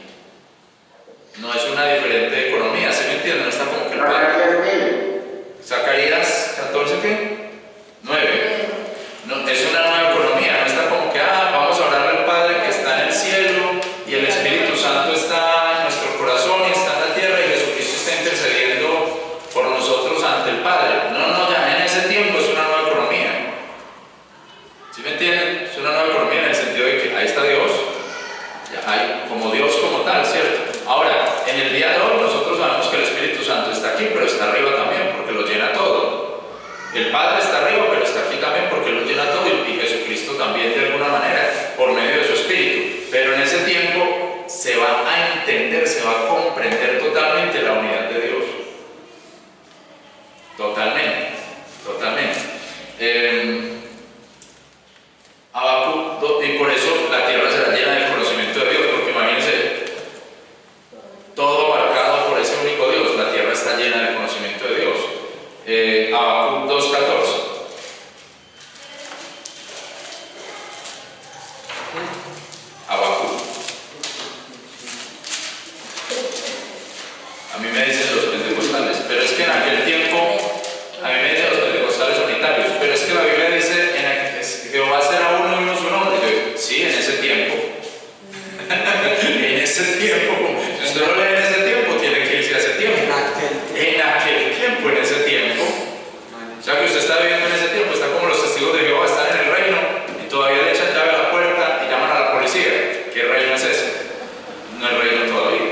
A: No es una diferente economía, ¿se me entiende? No está como que el Padre. Zacarías 14, ¿qué? 9. No, es una nueva economía, no está como que vamos a orarle al Padre que está en el cielo entender, se va a comprender totalmente la unidad de Dios. Totalmente, totalmente. Habacuc, y por eso la tierra será llena del conocimiento de Dios, porque imagínense, todo abarcado por ese único Dios, la tierra está llena del conocimiento de Dios. Habacuc 2:14. Habacuc. A mí me dicen los pentecostales, pero es que en aquel tiempo, a mí me dicen los pentecostales unitarios, pero es que la Biblia dice Jehová será uno y uno su nombre. Yo, sí, en ese tiempo. En ese tiempo, si usted lo lee en ese tiempo, tiene que irse a ese tiempo. En aquel tiempo, en ese tiempo. O sea que usted está viviendo en ese tiempo, está como los testigos de Jehová, están en el reino y todavía le echan llave a la puerta y llaman a la policía. ¿Qué reino es ese? No hay reino todavía.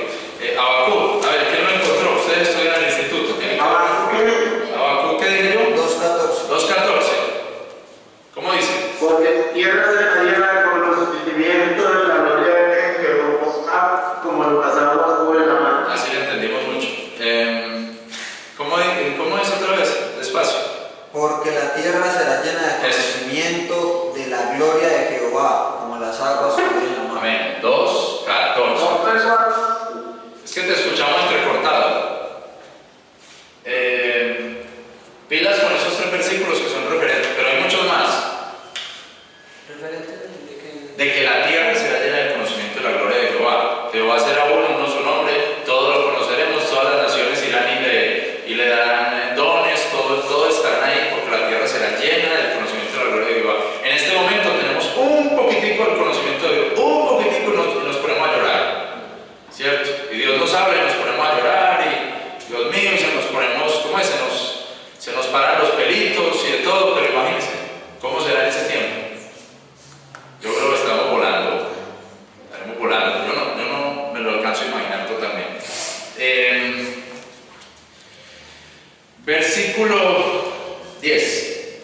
A: Habacuc, a ver, ¿quién lo encontró? Ustedes estudian en el instituto. Habacuc, ¿qué dije yo?
D: 2:14.
A: 2:14. ¿Cómo dice?
E: Porque tierra será llena de conocimiento de la gloria de Jehová, como el pasado bajo el mar.
A: Así lo entendimos mucho. ¿Cómo es otra vez? Despacio.
D: Porque la tierra será llena de conocimiento de la gloria de Jehová, como las aguas cubren la mar.
A: Amén. 2:14. Es que te escuchamos entrecortado. Pilas con esos 3 versículos que son referentes, pero hay muchos más.
B: ¿Referente de qué?
A: De que la tierra será llena del conocimiento de la gloria de Jehová. Jehová será uno, uno su nombre, todos lo conoceremos, todas las naciones irán y le darán dones, todos estarán ahí, porque la tierra será llena del conocimiento de la gloria de Jehová. En este momento tenemos un poquitico del conocimiento de Dios, un poquitico y nos ponemos a llorar, ¿cierto? Y Dios nos habla y nos ponemos a llorar y Dios mío, se nos ponemos, ¿cómo es? Se nos paran los pelitos y de todo, pero imagínense, ¿cómo será en ese tiempo? Yo creo que estamos volando. Estaremos volando. Yo no me lo alcanzo a imaginar totalmente. Versículo 10.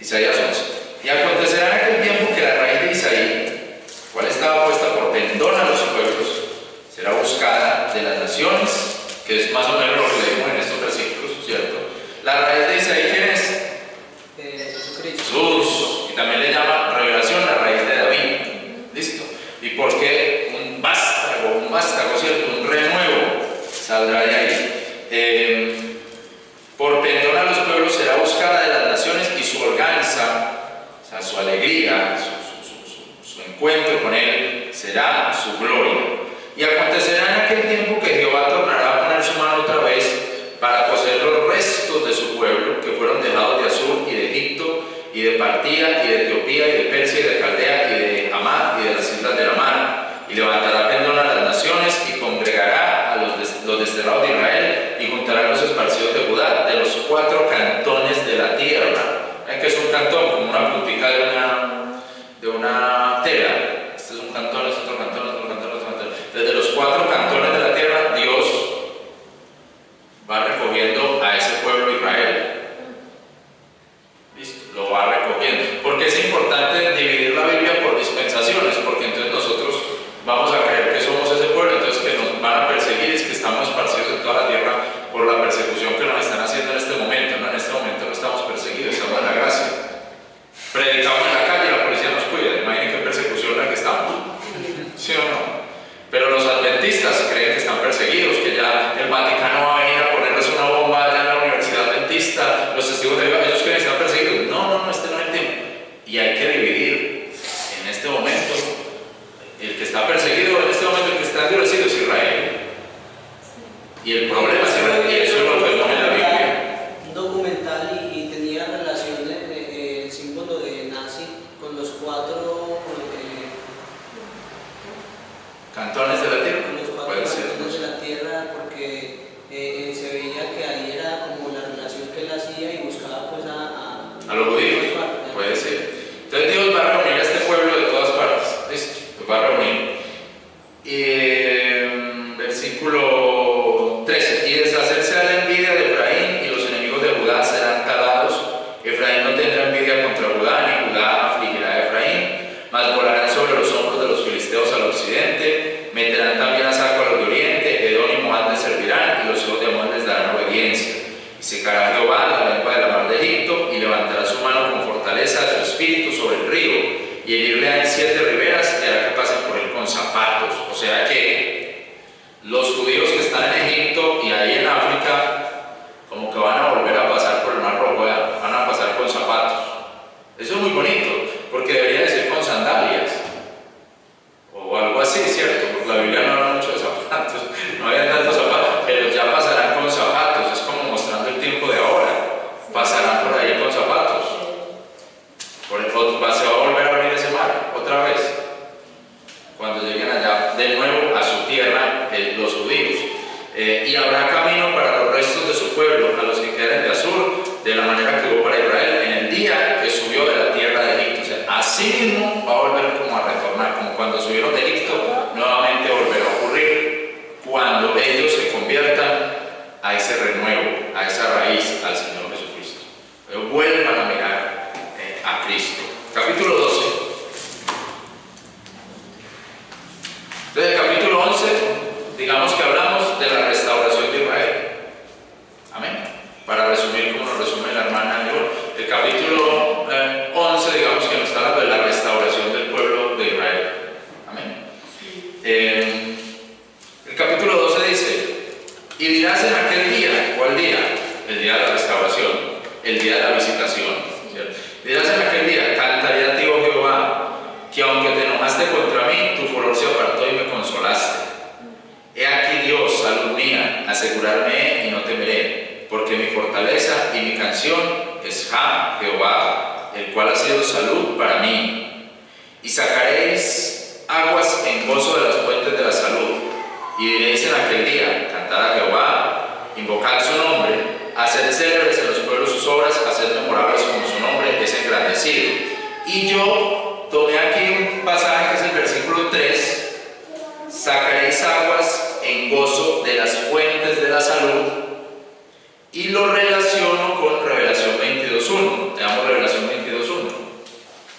A: Isaías 11. Y acontecerá en aquel tiempo que la raíz de Isaí, cual estaba puesta por pendón a los pueblos, será buscada de las naciones, que es más o menos lo que leemos en estos versículos, ¿cierto? La raíz de Isaí, ¿quién es?
B: Jesucristo.
A: Jesús, y también le llama revelación la raíz de David. ¿Listo? ¿Y por qué un vástago, ¿cierto? Un renuevo saldrá de ahí. Por pendón a los pueblos será buscada de las naciones y su holganza, o sea, su alegría, su encuentro con él será su gloria. Y acontecerá en aquel tiempo que Jehová tornará a poner su mano otra vez para coser los restos de su pueblo que fueron dejados de Asur y de Egipto y de Partía y de Etiopía y de Persia y de Caldea y de Hamad y de las islas de la mar, y levantará pendón a las naciones y congregará a los desterrados de Israel y juntará a los esparcidos de Judá de los 4 cantones de la tierra. ¿Saben qué es un cantón? Como una puntica de una tela. Este es un cantón, este es otro cantón, otro cantón, otro cantón. Desde los 4 cantones de la tierra, Dios va recogiendo a ese pueblo Israel. ¿Listo? Lo va recogiendo. Porque es importante dividir la Biblia por dispensaciones, porque entonces nosotros vamos a creer que somos ese pueblo, entonces que nos van a perseguir, es que estamos esparcidos en toda la tierra por la persecución que nos están haciendo en este momento. No, en este momento no estamos perseguidos, estamos en la gracia. Predicamos en la calle, la policía nos cuida. Imaginen qué persecución la que estamos. ¿Sí o no? Pero los adventistas creen que están perseguidos, que ya el Vaticano va a venir a ponerles una bomba allá en la Universidad Adventista, los testigos de Jehová, ellos creen que están perseguidos. No, este no es el tiempo. Y hay que dividir. En este momento, el que está perseguido, en este momento el que está endurecido es Israel. Y el problema es Israel, y eso es lo que vemos en la Biblia.
B: Un documental y tenía relación el símbolo de nazi con los 4
A: Cantones de la tierra.
B: con los 4
A: Puede ser.
B: cantones de la tierra, porque se veía que ahí era como la relación que él hacía y buscaba pues a
A: los judíos. Puede ser. Entonces Dios va a reunir a este pueblo de todas partes. ¿Listo? Los va a reunir. Versículo 13. Y pueblo a los que quedan de Asur, de la manera que hubo para Israel en el día que subió de la tierra de Egipto. O sea, así mismo va a volver como a retornar, como cuando subieron de Egipto, nuevamente volverá a ocurrir cuando ellos se conviertan a ese renuevo, a esa raíz, al Señor Jesucristo. Ellos vuelvan a mirar a Cristo. Capítulo 12. Entonces, el capítulo 11, digamos que hablamos de la restauración de Israel. Amén. Para resumir, como nos resume la hermana León, el capítulo 11, digamos que nos está hablando de la restauración del pueblo de Israel. Amén. El capítulo 12 dice: y dirás en aquel día, ¿cuál día? El día de la restauración, el día de la visitación, ¿cierto? Dirás en aquel día: cantaré a ti, oh Jehová, que aunque te enojaste contra mí, tu furor se apartó y me consolaste. He aquí Dios, salud mía, asegurarme y no temeré, porque mi fortaleza y mi canción es Jehová, el cual ha sido salud para mí. Y sacaréis aguas en gozo de las fuentes de la salud, y diréis en aquel día: cantad a Jehová, invocad su nombre, haced célebres en los pueblos sus obras, haced memorables como su nombre es engrandecido. Y yo tomé aquí un pasaje que es el versículo 3: sacaréis aguas en gozo de las fuentes de la salud, y lo relaciono con Revelación 22.1. Leamos Revelación 22.1,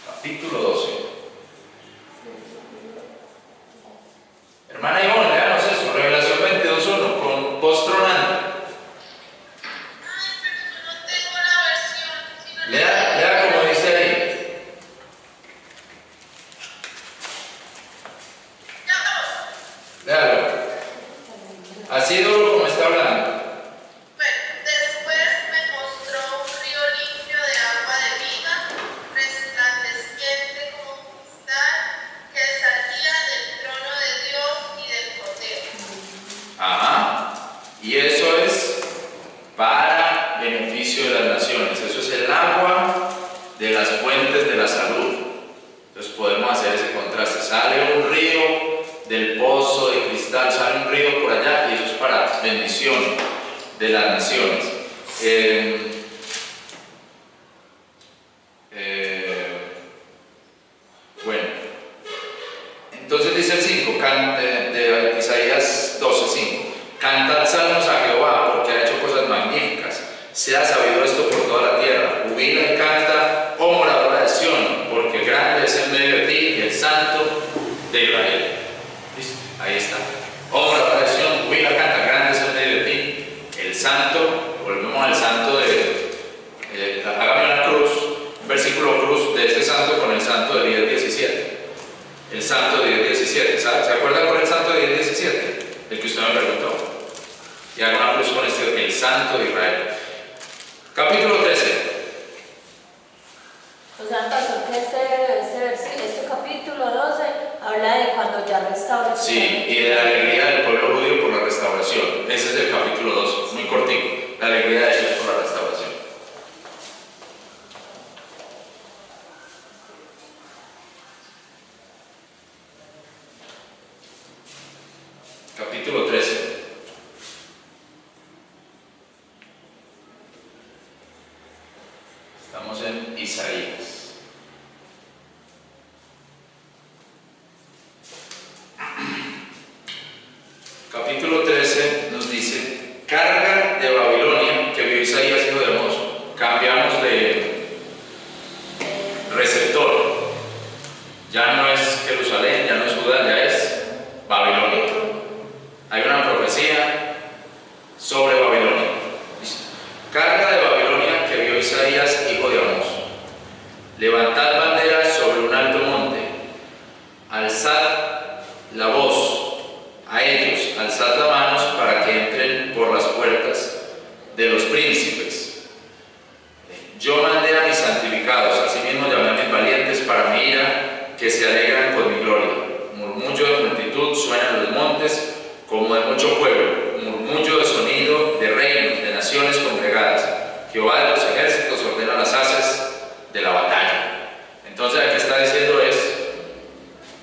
A: capítulo 12. Hermana Ivonne, leamos eso, Revelación 22.1, con voz tronante.
F: No tengo la versión.
A: Lea como dice ahí. Léalo. Así duro como está hablando.
F: Bueno, después me mostró un río limpio de agua de vida, resplandeciente como un cristal, que salía del trono de Dios y del Cordero.
A: Ajá. Y eso es para beneficio de las naciones. Eso es el agua de las fuentes de la salud. Entonces podemos hacer ese contraste. Sale un río del pozo de cristal, sale un río por allá, y eso es para bendición de las naciones. Bueno, entonces dice el 5 de Isaías 12:5: cantad salmos a Jehová, porque ha hecho cosas magníficas. Sea sabido esto por toda la tierra. Jubila y canta, oh moradora de Sión, porque grande es en medio de ti y el Santo de Israel. ¿Listo? Ahí está. Oh moradora de Sión, jubila, canta, grande es en medio de ti el Santo. Volvemos al Santo de hágame una cruz, un versículo cruz de este Santo con el Santo de 10:17. El Santo de 10:17. ¿Se acuerdan con el Santo de 10:17? El que usted me preguntó. Y haga una cruz con este, el Santo de Israel. Capítulo 13.
C: O sea, pasó que este capítulo 12 habla de cuando ya restaura.
A: Sí, y de la alegría del pueblo judío por la restauración. Ese es el capítulo 12, muy cortico. La alegría de ellos por la restauración. Capítulo 13. Estamos en Isaías. Capítulo 13 nos dice: carga de Babilonia, que vio Isaías hijo de Amós. Cambiamos de receptor. Ya no es Jerusalén, ya no es Judá, ya es Babilonia. Hay una profecía sobre Babilonia. ¿Listo? Carga de Babilonia que vio Isaías hijo de Amós. Levantad banderas sobre un alto monte, alzad la voz a ellos, alzad las manos para que entren por las puertas de los príncipes. Yo mandé a mis santificados, asimismo llamé a mis valientes para mi ira, que se alegran con mi gloria. Murmullo de multitud suena en los montes, como de mucho pueblo, murmullo de sonido de reinos, de naciones congregadas. Jehová de los ejércitos ordena las haces de la batalla. Entonces aquí está diciendo es: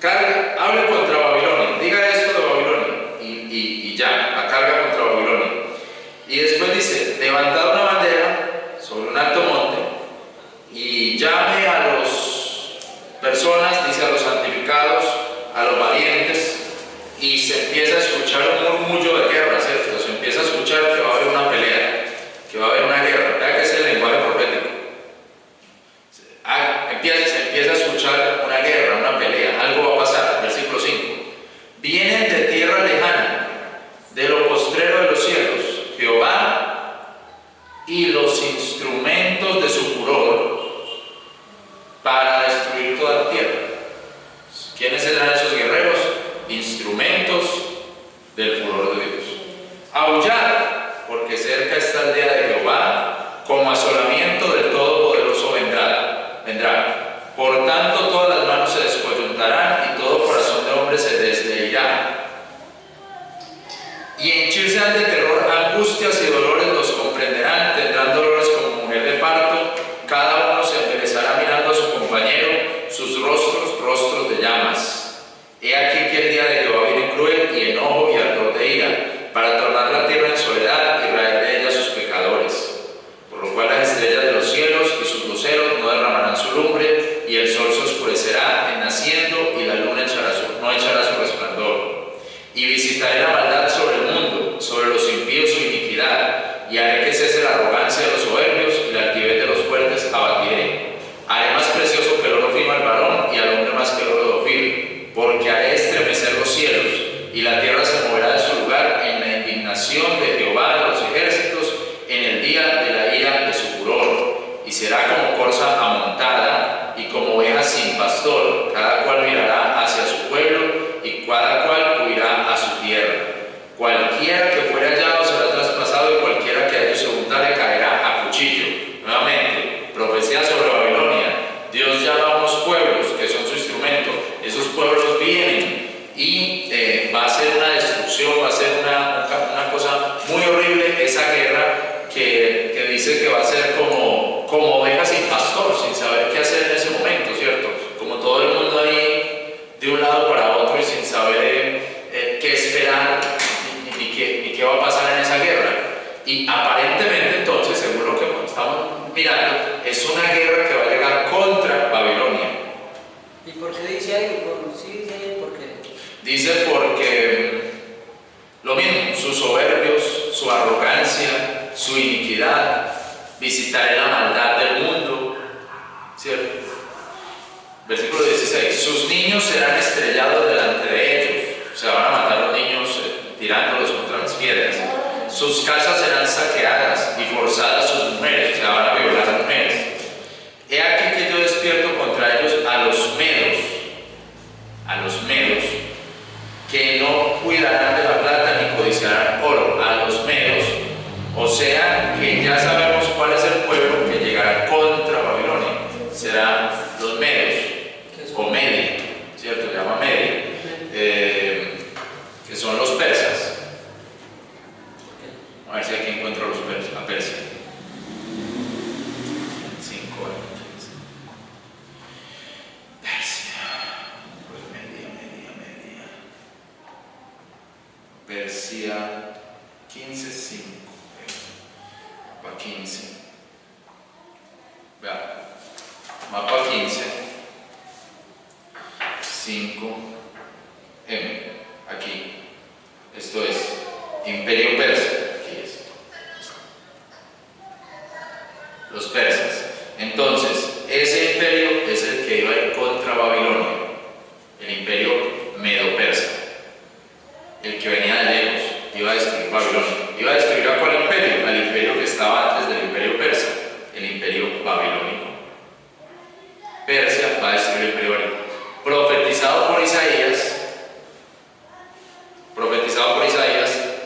A: carga, hable contra Babilonia, diga esto de Babilonia, y ya, la carga contra Babilonia. Y después dice: levantad y se empieza a escuchar un murmullo de guerra, ¿cierto? Se empieza a escuchar que va a haber una pelea, que va a haber una guerra. Vea que es el lenguaje profético. Se empieza a escuchar una guerra, una pelea, algo va a pasar. Versículo 5. Vienen de tierra lejana, de lo postrero de los cielos, Jehová y los instrumentos de su furor para destruir toda la tierra. ¿Quiénes serán esos guerreros? Instrumentos del furor de Dios. Aullad, porque cerca está el día de Jehová, como asolamiento del Todopoderoso vendrá. Por tanto, todas las manos se descoyuntarán y todo corazón de hombre se desleirá. Y henchirse de terror, angustias y dolores los comprenderán, tendrán dolores como mujer de parto, cada uno se enderezará mirando a su compañero, sus rostros de llamas. He aquí que el día de Jehová viene cruel y enojo y ardor de ira, para tornar la tierra en soledad y raer de ella sus pecadores. Por lo cual las estrellas de los cielos y sus luceros no derramarán su lumbre, y el sol se oscurecerá en naciendo, y la luna no echará su resplandor. Y visitaré la maldad sobre el mundo, sobre los impíos su iniquidad, y haré que cese la arrogancia de los soberbios, y la altivez de los fuertes abatiré. Haré más precioso que el oro fino al varón, y al hombre más que el oro de Ofir, porque haré estremecer los cielos, y la tierra se moverá de su lugar en la indignación de Jehová de los ejércitos, en el día de la ira de su furor. Y será como corza amontada, y como oveja sin pastor, cada cual mirará hacia su pueblo, y cada cual huirá a su tierra. Cualquiera que fuera hallado será traspasado, y cualquiera que a ellos se juntare caerá a cuchillo. Nuevamente, profecía sobre Babilonia. Dios llama a unos pueblos que son su instrumento. Esos pueblos vienen y va a ser una destrucción, va a ser una cosa muy horrible, esa guerra que dice que va a ser como ovejas sin pastor, sin saber qué hacer en ese momento, ¿cierto? Como todo el mundo ahí de un lado para otro y sin saber qué esperar ni qué va a pasar en esa guerra. Y aparentemente entonces, según lo que estamos mirando, es una guerra que va a llegar contra Babilonia.
B: ¿Y por qué dice ahí? Sí, dice ahí por qué.
A: Dice porque lo mismo, sus soberbios, su arrogancia, su iniquidad, visitaré la maldad del mundo, ¿cierto? Versículo 16, sus niños serán estrellados delante de ellos, se van a matar los niños tirándolos contra las piedras. Sus casas serán saqueadas y forzadas sus mujeres, se van a violar las mujeres. He aquí que yo despierto contra ellos a los medos, que no cuidarán de la plata ni codiciarán oro, a los medos. O sea que ya sabemos cuál es el pueblo que llegará contra Babilonia. Serán los medos, o Media, ¿cierto? Se llama Media, que son los persas. A ver si aquí encuentro a Persia. 5 años. Persia. Pues Media. Persia 15:5. Mapa 15. Vea. Mapa 15. 5M. Aquí. Esto es Imperio Persa. Aquí es. Los persas. Entonces, ese imperio es el que iba a ir contra Babilonia. El imperio medo-persa. El que venía de lejos. Iba a destruir Babilonia. ¿Iba a destruir a cuál imperio? Al imperio que estaba antes del imperio persa. El imperio babilónico. Persia va a destruir el imperio babilónico. Profetizado por Isaías,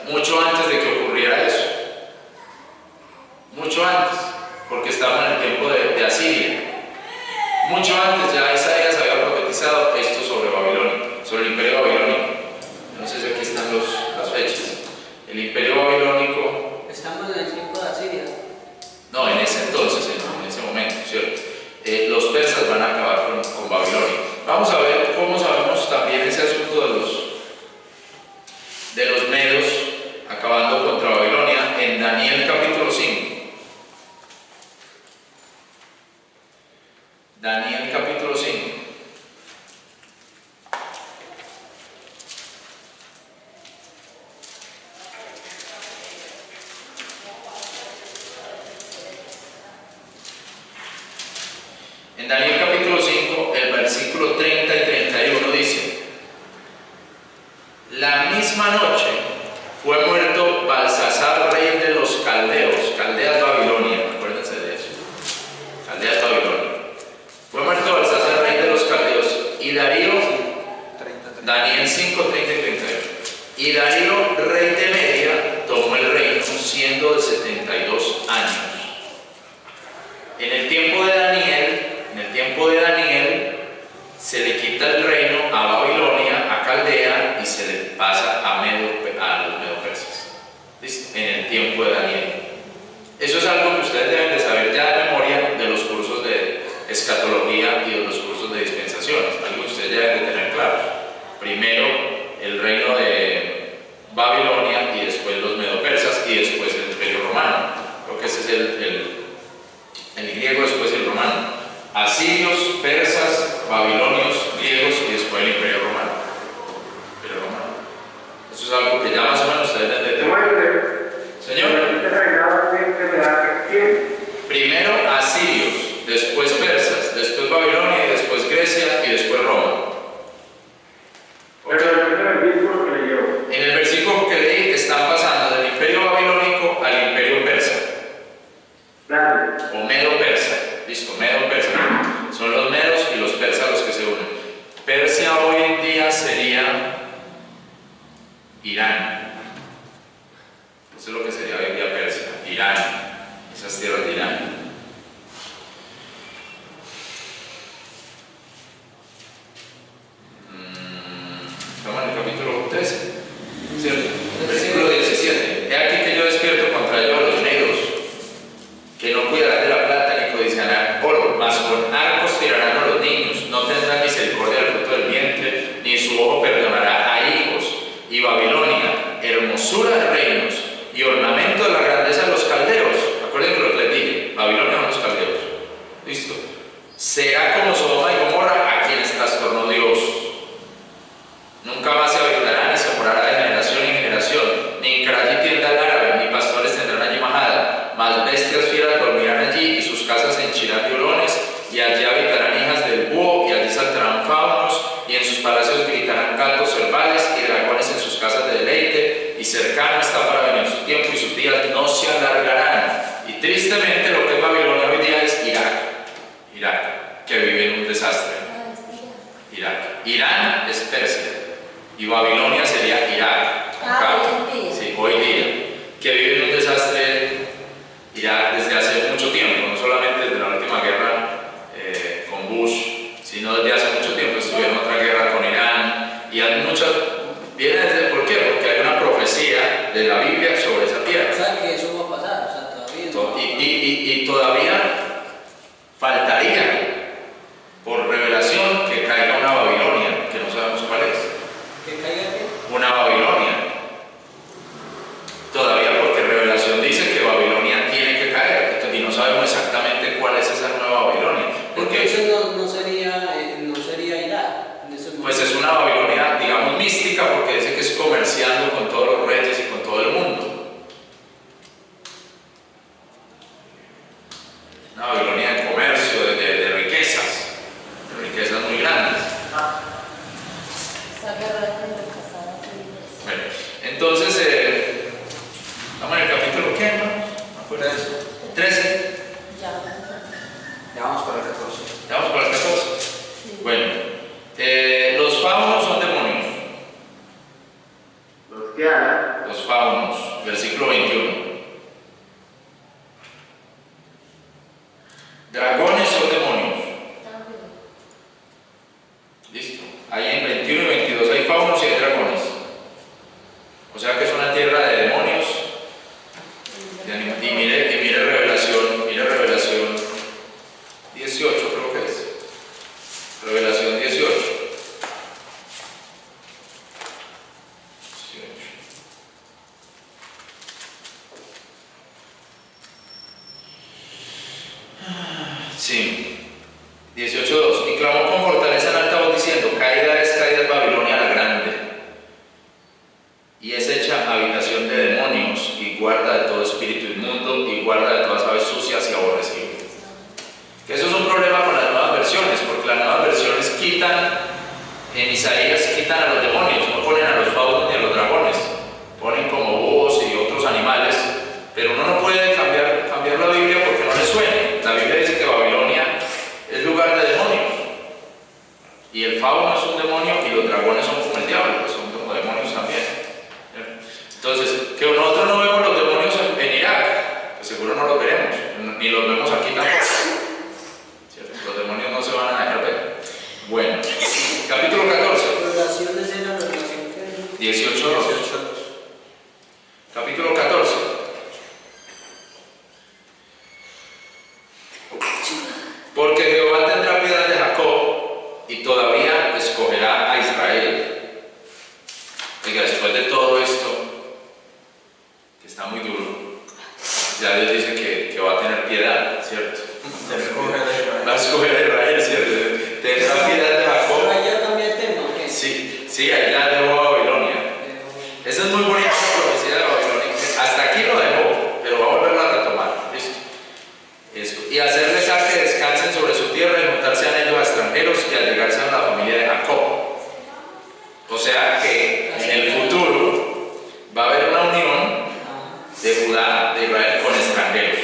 A: mucho antes de que ocurriera eso, mucho antes, porque estamos en el tiempo de Asiria, mucho antes ya Isaías había profetizado esto sobre Babilonia, sobre el imperio babilónico. No sé si aquí están las fechas. El imperio babilónico.
B: Estamos en el tiempo de Asiria.
A: No, en ese entonces, en ese momento, ¿cierto? Los persas van a acabar con Babilonia. Vamos a ver cómo sabemos también ese asunto de los medos acabando contra Babilonia en Daniel capítulo 5. Daniel capítulo 5. misma noche fue muerto Balsasar, rey de los caldeos, Caldeas Babilonia, acuérdense de eso, Caldeas Babilonia. Fue muerto Balsasar, rey de los caldeos, y Darío, Daniel 5, 30 y 38. Y Darío, rey de Media, tomó el reino siendo de 72 años. En el tiempo de Daniel, se le quita el reino a Babilonia, a Caldea, y se le pasa a los medo-persas. ¿Listo? En el tiempo de Daniel. Eso es algo que ustedes deben de saber ya de memoria de los cursos de escatología y de los cursos de dispensaciones. Algo que ustedes ya deben de tener claros. Primero el reino de Babilonia y después los medo-persas y después el imperio romano. Creo que ese es el griego, después el romano. Asirios, persas, babilonios, griegos y después el imperio romano. Eso es algo que ya más o menos ustedes deben de tener. Señor. Primero asirios, después persas, después Babilonia y después Grecia y después Roma. En el versículo que leí están pasando del imperio babilónico al imperio persa. O medo-persa. Listo, medo-persa. Son los medos y los persas los que se unen. Persia hoy en día sería Irán. Eso es lo que sería hoy en día Persia. Irán. Esas tierras de Irán. Estamos en el capítulo 13, ¿cierto? Versículo 17. He aquí que yo despierto contra ellos a los medos, que no cuidarán de la plata ni codiciarán oro, mas con arcos tirarán a los niños, no tendrán misericordia del fruto del vientre, ni su ojo perdonará a hijos. Y Babilonia, hermosura de reinos y ornamento de la grandeza de los caldeos. Acuérdense lo que les dije, Babilonia son los caldeos. ¿Listo? Será como Sodoma y Gomorra, a quienes trastornó Dios. Nunca más se habitará ni se morará de generación en generación, ni hincará allí tienda al árabe, ni pastores tendrán allí majada, mas bestias fieras dormirán allí, y sus casas se henchirán de hurones, y allí habitarán hijas del búho, y allí saltarán faunos, y en sus palacios gritarán cantos cervales, y dragones en sus casas de deleite, y cercano está para venir su tiempo, y sus días no se alargarán. Y tristemente lo que es Babilonia hoy día es Irak, que vive en un desastre. Irán es Persia. Y Babilonia sería Irak, sí, hoy día, que vive en un desastre Irak desde hace mucho tiempo, no solamente desde la última guerra con Bush, sino desde hace mucho tiempo. Estuvieron otra guerra con Irán y hay muchas. Viene desde, ¿por qué? Porque hay una profecía de la Biblia sobre esa tierra.
B: O sea que eso va a pasar, o sea, todavía.
A: Y todavía faltaría por revelación que caiga una Babilonia, que no sabemos cuál es.
B: ¿Que caiga qué?
A: Una Babilonia. Todavía porque revelación dice que Babilonia tiene que caer y no sabemos exactamente cuál es esa nueva Babilonia. Porque
B: eso no sería Irak.
A: Pues es una Babilonia, digamos, mística, porque dice que es comerciando con todos los reyes y con todo el mundo. Una Babilonia de comercio, de riquezas muy grandes. Bueno, entonces, estamos en el capítulo, ¿qué, hermanos? 13.
D: Ya vamos para el 14.
A: ¿Ya vamos para el 14? Bueno, los faunos son demonios.
E: Los que harán.
A: Los faunos, versículo 21. Dragones son demonios. Listo. Ahí en 21 y 22 hay faunos y hay dragones. O sea que es una tierra de demonios. Y mire Revelación 18, creo que es. Revelación 18. diablo, pues son como demonios también. Entonces, que nosotros no vemos los demonios en Irak, pues seguro no los veremos, ni los vemos aquí tampoco. ¿Cierto? Los demonios no se van a dejar ver. Bueno, capítulo 14.
B: Relaciones en la relación que
A: 18:2. Capítulo 14. Porque Jehová tendrá piedad de Jacob y todavía escogerá a Israel. Oiga, después de todo esto, que está muy duro, ya Dios dice que va a tener piedad, ¿cierto? Va a escoger a Israel, ¿cierto? Tendrá piedad de Jacob.
B: ahora ya cambia el tema, ¿o qué?
A: Sí, allá dejó a Babilonia. Esa es muy bonita la profecía de Babilonia. Hasta aquí lo dejó, pero va a volverla a retomar. ¿Listo? Eso. Y hacerles a que descansen sobre su tierra y juntarse a ellos a extranjeros y allegarse a la familia de Jacob. O sea que en el futuro va a haber una unión de Judá, de Israel, con extranjeros.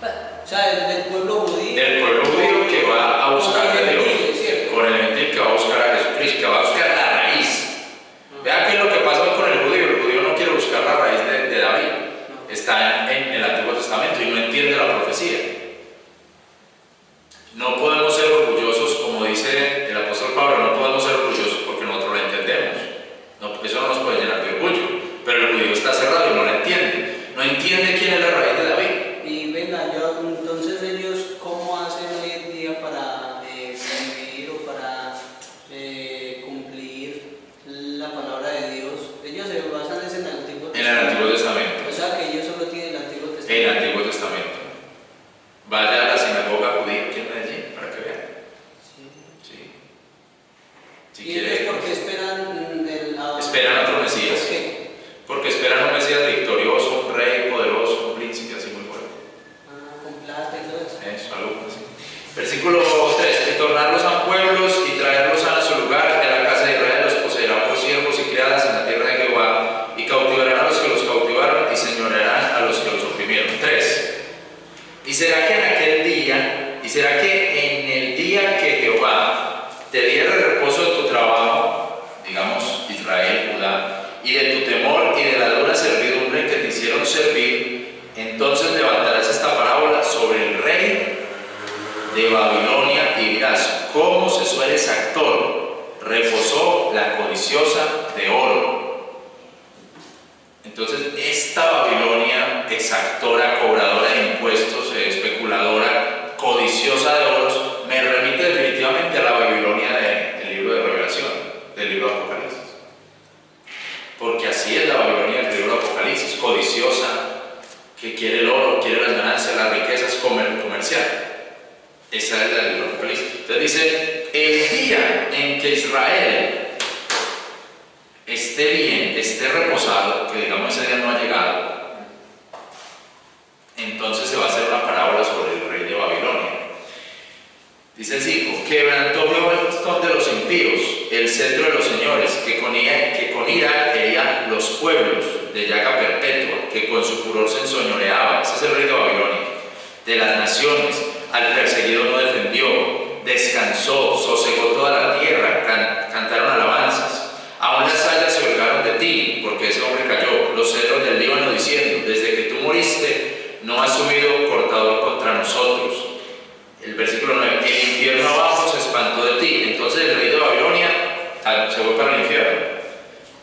B: O sea, del pueblo judío.
A: Del pueblo judío que va a buscar a Dios, con el gentil que va a buscar a Jesucristo, que va a buscar la raíz. Vean qué es lo que pasa con el judío. El judío no quiere buscar la raíz de David. Está en el Antiguo Testamento y no entiende la profecía. No podemos ser orgullosos, como dice el apóstol Pablo, no podemos ser orgullosos porque nosotros lo entendemos. No, eso no nos puede llenar de orgullo. Pero el judío está cerrado y no lo entiende. No entiende quién es la raíz de David.
B: Y venga, entonces ellos, ¿cómo hacen hoy en día para vivir o para cumplir la palabra de Dios? Ellos se basan en el Antiguo Testamento.
A: En el Antiguo Testamento.
B: O sea que ellos solo tienen el Antiguo Testamento.
A: En el Antiguo Testamento. Vaya a la sinagoga judía aquí en Medellín para que vean. Sí. Si
B: ¿Y
A: quiere,
B: ellos por qué esperan
A: esperan otro Mesías?
B: ¿Por qué?
A: Porque esperan un Mesías victorioso, un rey poderoso, un príncipe así muy fuerte.
B: Con plata y todo eso.
A: Eso, algo así. Versículo 3. Y tornarlos a pueblos y traerlos a su lugar. De la casa de Israel los poseerán por siervos y criadas en la tierra de Jehová. Y cautivarán a los que los cautivaron y señorearán a los que los oprimieron. 3. Y será que en aquel día, y será que en el día que Jehová te diera el reposo de tu trabajo, digamos Israel, Judá, y de tu temor y de la dura servidumbre que te hicieron servir, entonces levantarás esta parábola sobre el rey de Babilonia y dirás: ¿cómo cesó el exactor? Reposó la codiciosa de oro. Entonces, esta Babilonia exactora, cobradora de impuestos, especuladora, codiciosa de oros, me remite definitivamente a la Babilonia del libro de Revelación, del libro de Apocalipsis. Porque así es la Babilonia del libro de Apocalipsis, codiciosa, que quiere el oro, quiere las ganancias, las riquezas, comercial. Esa es la del libro de Apocalipsis. Entonces dice: el día en que Israel esté bien, esté reposado, que digamos ese día no ha llegado, entonces se va a hacer una parábola sobre el rey de Babilonia. Dice el 5: quebrantó Jehová el bastón de los impíos, el cetro de los señores, que con ira hería los pueblos, de llaga perpetua, que con su furor se enseñoreaba. Ese es el rey de Babilonia. De las naciones, al perseguido no defendió, descansó, sosegó toda la tierra, cantaron alabanzas. Aún las hayas se holgaron de ti, porque ese hombre cayó, los cedros del Líbano diciendo: desde que tú moriste, no has subido cortador contra nosotros. El versículo 9: el infierno abajo se espantó de ti. Entonces el rey de Babilonia se fue para el infierno.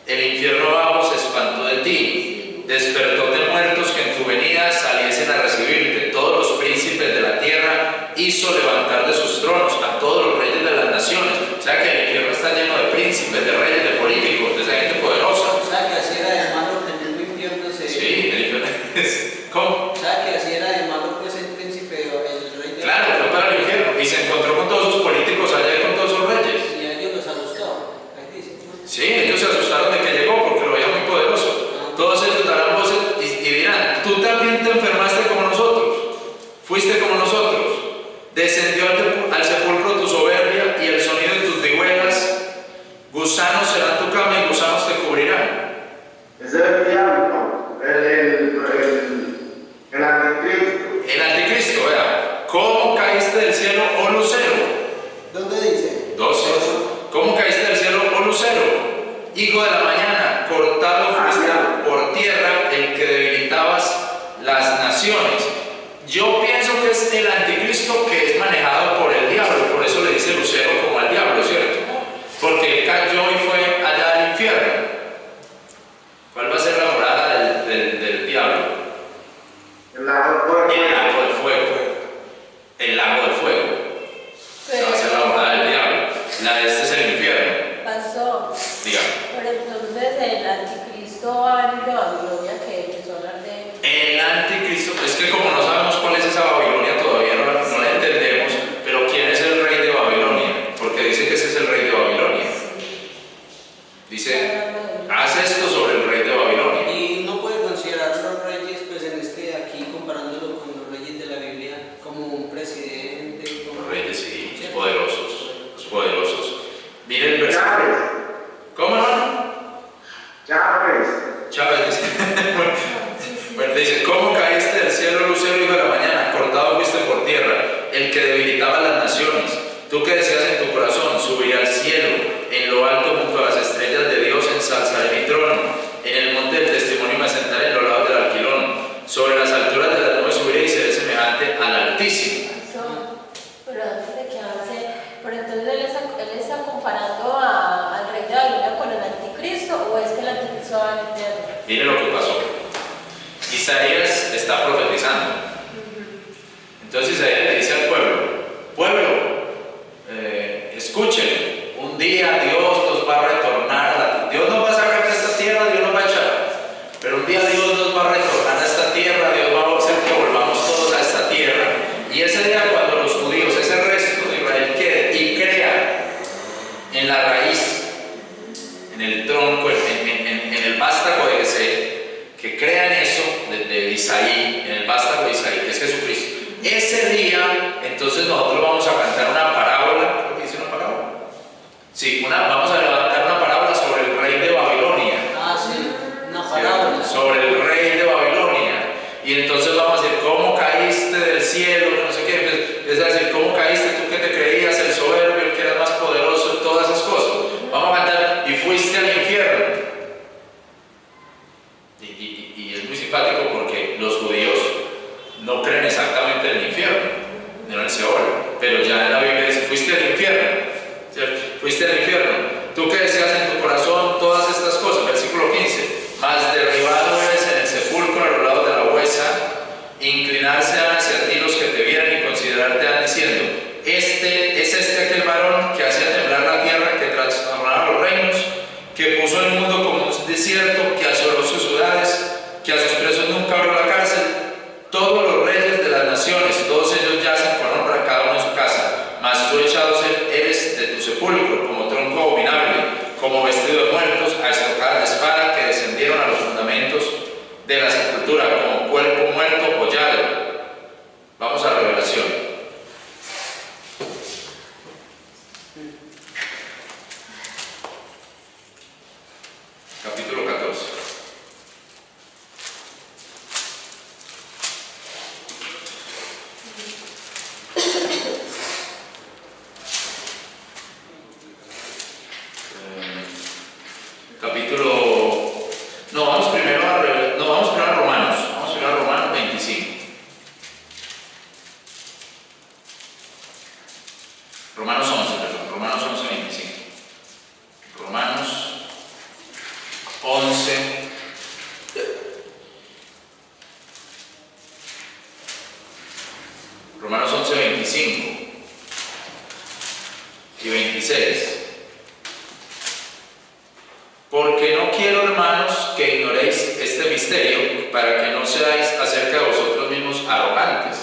A: El infierno abajo se espantó de ti, despertó de muertos que en tu venida saliesen a recibirte. Todos los príncipes de la tierra hizo levantar de sus tronos a todos los reyes de las naciones. O sea que el infierno está lleno de príncipes, de reyes, de políticos, de esa gente poderosa.
B: O sea que así era de malo que en el infierno se...
A: Sí, el infierno es... ¿Cómo?
B: O sea que así era de malo pues el príncipe, el rey de...
A: Claro, fue para el infierno y se encontró con todos sus políticos allá y con todos sus reyes.
B: Y a ellos los asustó, ahí dice, ¿no?
A: Sí, ellos se asustaron de que llegó porque lo veía muy poderoso. Todos ellos darán voces y dirán: tú también te enfermaste como nosotros, fuiste como nosotros, descendió al sepulcro tu soberbia y el sonido de tus vihuelas, gusanos serán tu cama y gusanos te cubrirán.
E: Ese es el diablo, el anticristo.
A: El anticristo, vea, ¿cómo caíste del cielo, oh lucero?
B: ¿Dónde dice?
A: 12. ¿Cómo caíste del cielo, oh lucero? hijo de la mañana, cortado fuiste por tierra, el que debilitabas las naciones. Yo pienso que es el anticristo que es manejado por el diablo, por eso le dice Lucero como al diablo, ¿cierto? Porque él cayó y fue allá al infierno. ¿Cuál va a ser la morada del diablo?
E: El lago
A: de fuego. El lago de fuego. Esa va a ser la morada del diablo. La de este es el infierno.
C: Pasó.
A: Dígame.
C: Pero entonces el anticristo va a venir de Babilonia, que empezó a hablar de...
A: El anticristo, es que como no sabemos cuál es esa Babilonia, todavía no la entendemos, pero ¿quién es el rey de Babilonia? Porque dice que ese es el rey de Babilonia. Dice, haz esto sobre el rey de Babilonia.
B: Y uno puede considerar los reyes, pues en este de aquí, comparándolo con los reyes de la Biblia, como un presidente. Como...
A: Los reyes, sí, los poderosos, los poderosos. Miren el versículo. ¿Cómo, hermano? Chávez dice. Bueno, dice, ¿cómo caíste del cielo, lucero, hijo de la mañana? Cortado fuiste por tierra, el que debilitaba las naciones. Tú que decías en tu corazón, subiré al cielo, en lo alto junto a las estrellas de Dios ensalzaré mi trono. En el monte del testimonio me sentaré en los lados del alquilón. Sobre las alturas de las nubes subiré y seré semejante al Altísimo.
C: Pero antes de que avance, pero entonces él está comparando al rey de Babilonia con el anticristo, ¿o es que el anticristo va a venir?
A: Mire lo que pasó. Isaías está profetizando. Entonces Isaías le dice al pueblo, escuchen, un día Dios nos va a retornar, Dios nos va a sacar de esta tierra, Dios nos va a echar, pero un día Dios nos va a retornar a esta tierra, Dios va a hacer que volvamos todos a esta tierra, y ese día cuando los judíos, ese resto de Israel quede y crea en la raíz, en el tronco, en el vástago de Jesé, que crean eso de Isaí, en el vástago de Isaí, que es Jesucristo. Ese día, entonces nosotros vamos a cantar una parábola. ¿Creo que dice una parábola? Sí, vamos a levantar una parábola sobre el rey de Babilonia.
B: Ah, sí, una parábola.
A: Sobre el rey de Babilonia. Y entonces vamos a decir, ¿cómo caíste del cielo? No sé qué. Es decir, ¿cómo caíste tú que te creías el soberbio, el que eras más poderoso, todas esas cosas? Vamos a cantar, y fuiste al infierno. Y es muy simpático porque los judíos no creen exactamente en el infierno, no en el Seol, pero ya en la Biblia dice, fuiste al infierno, ¿cierto? Fuiste al infierno. Tú que deseas en tu corazón todas estas cosas, versículo 15, mas derribado eres en el sepulcro a los lados de la huesa, inclinarse hacia ti los que te vieran y considerarte diciendo, ¿es aquel varón que hacía temblar la tierra, que transformaba los reinos, que puso el mundo como un desierto, que asoló sus ciudades, que a sus presos nunca abrió la cárcel? Todos los reyes de las naciones, todos ellos yacen con honra, cada uno en su casa, mas tú echado eres de tu sepulcro, como tronco abominable, como vestido de muertos, a estocada de espada, que descendieron a los fundamentos de la sepultura, como cuerpo muerto hollado. Vamos a Revelación. Capítulo 14. Vamos primero a Romanos. Vamos primero a Romanos 25. Romanos 11, perdón. Romanos 11, 25. Romanos 11. Romanos 11, 25 y 26. Porque no quiero, hermanos, que ignoréis este misterio, para que no seáis acerca de vosotros mismos arrogantes.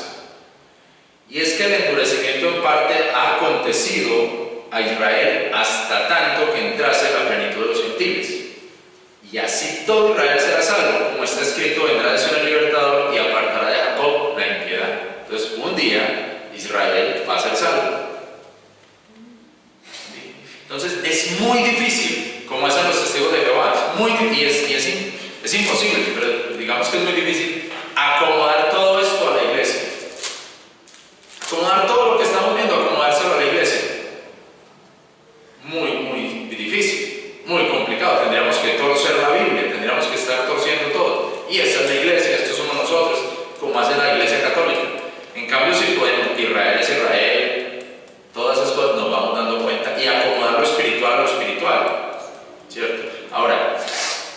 A: Y es que el endurecimiento en parte ha acontecido a Israel hasta tanto que entrase la plenitud de los gentiles. Y así todo Israel será salvo, como está escrito, vendrá de Sion el libertador y apartará de Jacob la impiedad. Entonces, un día Israel va a ser salvo. Entonces, es muy difícil, como hacen los testigos de Jehová, es imposible, pero digamos que es muy difícil acomodar todo esto a la iglesia. Acomodar todo lo que estamos viendo, acomodárselo a la iglesia. Muy difícil, muy complicado.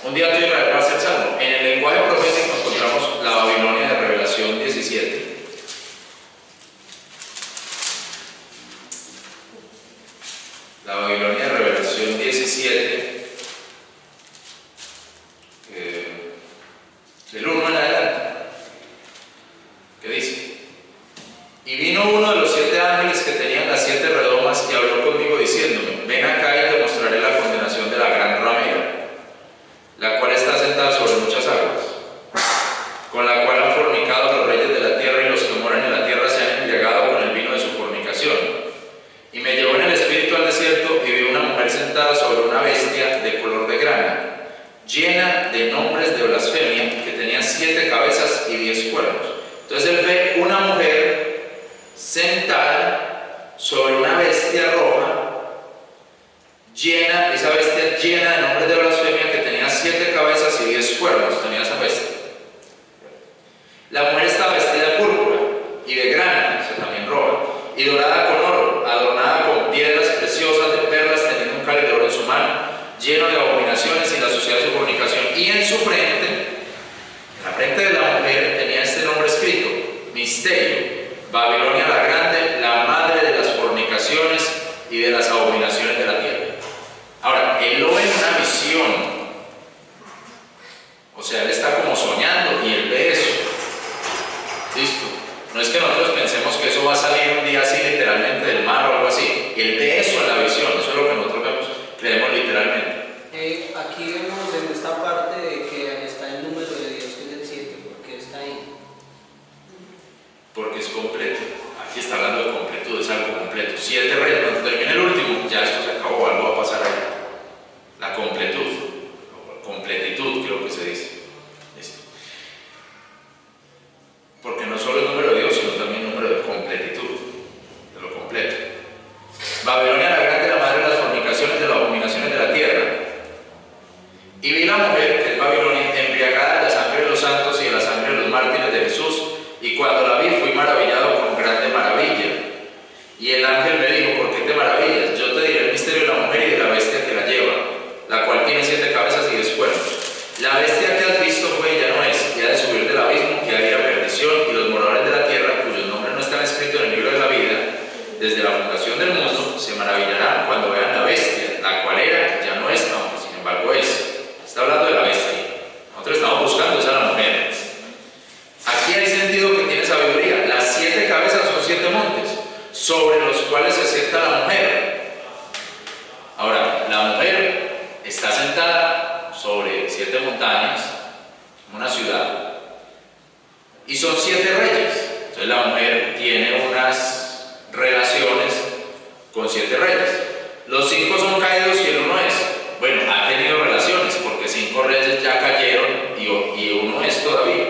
A: Un día tu Israel va a ser salvo. En el lenguaje profético encontramos la Babilonia de Revelación 17. La Babilonia de Revelación 17, del 1 en adelante, que dice: y vino uno de los 7 ángeles que tenían las 7 redomas y habló conmigo diciéndome: ven acá y te mostraré la condenación de la gran ramera, la cual está sentada sobre muchas aguas, con la cual han fornicado los reyes de la tierra, y los que moran en la tierra se han embriagado con el vino de su fornicación. Y me llevó en el espíritu al desierto, y vi una mujer sentada sobre una bestia de color de grana, llena de nombres de blasfemia, que tenía 7 cabezas y 10 cuernos. Entonces él ve una mujer sentada sobre una bestia roja, esa bestia llena de nombres de blasfemia, que tenía 7 cabezas y 10 cuernos, tenía esa bestia. La mujer estaba vestida de púrpura y de grana, o sea, también roja, y dorada con oro, adornada con piedras preciosas de perlas, teniendo un cáliz de oro en su mano, lleno de abominaciones y la suciedad de su fornicación. Y en su frente, en la frente de la mujer, tenía este nombre escrito: Misterio, Babilonia la Grande, la madre de las fornicaciones y de las abominaciones de la tierra. Ahora, él lo ve en una visión, o sea, él está como soñando y él ve eso. ¿Listo? No es que nosotros pensemos que eso va a salir un día así literalmente del mar o algo así. Él ve eso en la visión, eso es lo que nosotros vemos, creemos literalmente.
B: Aquí vemos en esta parte de que está el número de Dios, que es el 7, porque está ahí.
A: Porque es completo. Aquí está hablando de completud, es algo completo. 7 reyes, cuando termine el último, ya esto se acabó, algo va a pasar ahí. La completud, o completitud, creo que se dice. Listo. Porque no solo el número de Dios, sino también el número de completitud, de lo completo. Babilonia la Grande, la madre de las fornicaciones, de las abominaciones de la tierra. Y vi la mujer, que es Babilonia, embriagada de la sangre de los santos y de la sangre de los mártires de Jesús, y cuando la vi fui maravillado con grande maravilla. Y el ángel me dijo: ¿por qué te maravillas? Yo te diré el misterio de la mujer y de la bestia que la lleva, la cual tiene 7 cabezas y 10 cuernos. La bestia que has visto fue y ya no es, y ha de subir del abismo, que ha de ir a perdición, y los moradores de la tierra, cuyos nombres no están escritos en el libro de la vida, desde la fundación del mundo, se maravillarán cuando vean la bestia, la cual era y ya no es, aunque sin embargo es. Está hablando de la bestia. Nosotros estamos buscando esa a la mujer. Aquí hay sentido que tiene sabiduría. Las 7 cabezas son 7 montes, sobre los cuales se sienta la mujer. Ahora, la mujer está sentada sobre 7 montañas, una ciudad, y son 7 reyes. Entonces la mujer tiene unas relaciones con 7 reyes. Los 5 son caídos y el 1 es. Bueno, ha tenido relaciones, porque 5 reyes ya cayeron y 1 es todavía.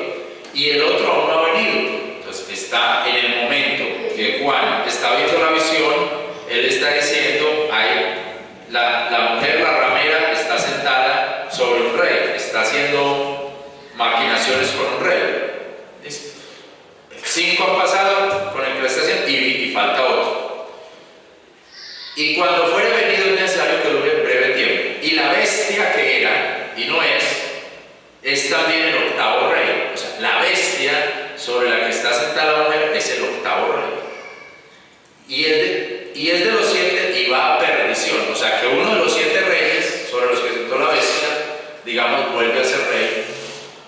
A: Y el otro aún no ha venido. Entonces está en el momento que Juan está viendo la visión, él está diciendo: la mujer, la ramera, está sentada sobre un rey, está haciendo maquinaciones con un rey. ¿Listo? 5 han pasado con el que lo está haciendo y falta otro. Y cuando fuere venido es necesario que dure breve tiempo. Y la bestia que era y no es también el 8º rey. O sea, la bestia sobre la que está sentada la mujer es el 8º rey. Y es de los 7 y va a perdición. O sea, que uno de los 7 reyes sobre los que sentó la bestia, digamos, vuelve a ser rey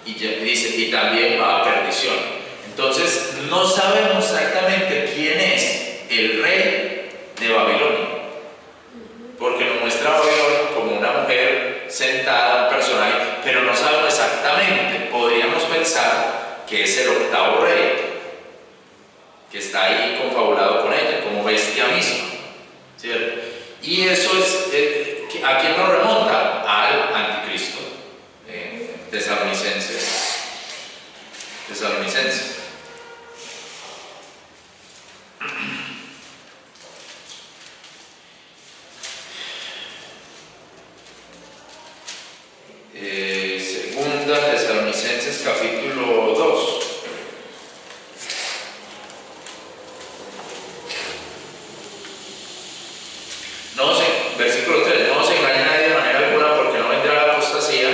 A: y dice, y también va a perdición. Entonces, no sabemos exactamente quién es el rey de Babilonia, porque nos muestra a Babilonia como una mujer sentada, un personaje, pero no sabemos exactamente. Podríamos pensar que es el 8º rey, que está ahí confabulado con ella, como bestia misma, ¿cierto? Y eso es, ¿a quién nos remonta? Al anticristo. Tesalonicenses. Segunda Tesalonicenses capítulo 2. Versículo 3, no se engañe nadie de manera alguna, porque no vendrá la apostasía